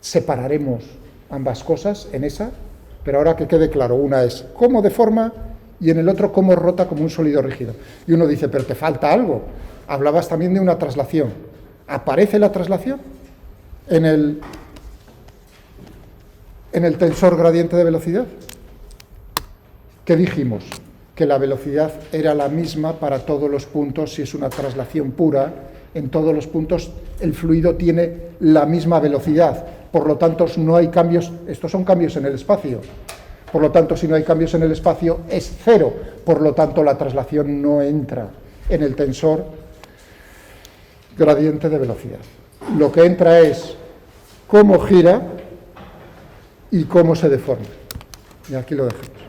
separaremos ambas cosas en esa, pero ahora que quede claro, una es cómo deforma y en el otro cómo rota como un sólido rígido. Y uno dice, pero te falta algo. Hablabas también de una traslación. ¿Aparece la traslación en el tensor gradiente de velocidad? ¿Qué dijimos? Que la velocidad era la misma para todos los puntos si es una traslación pura. En todos los puntos el fluido tiene la misma velocidad, por lo tanto no hay cambios, estos son cambios en el espacio, por lo tanto si no hay cambios en el espacio es cero, por lo tanto la traslación no entra en el tensor gradiente de velocidad. Lo que entra es cómo gira y cómo se deforma. Y aquí lo dejamos.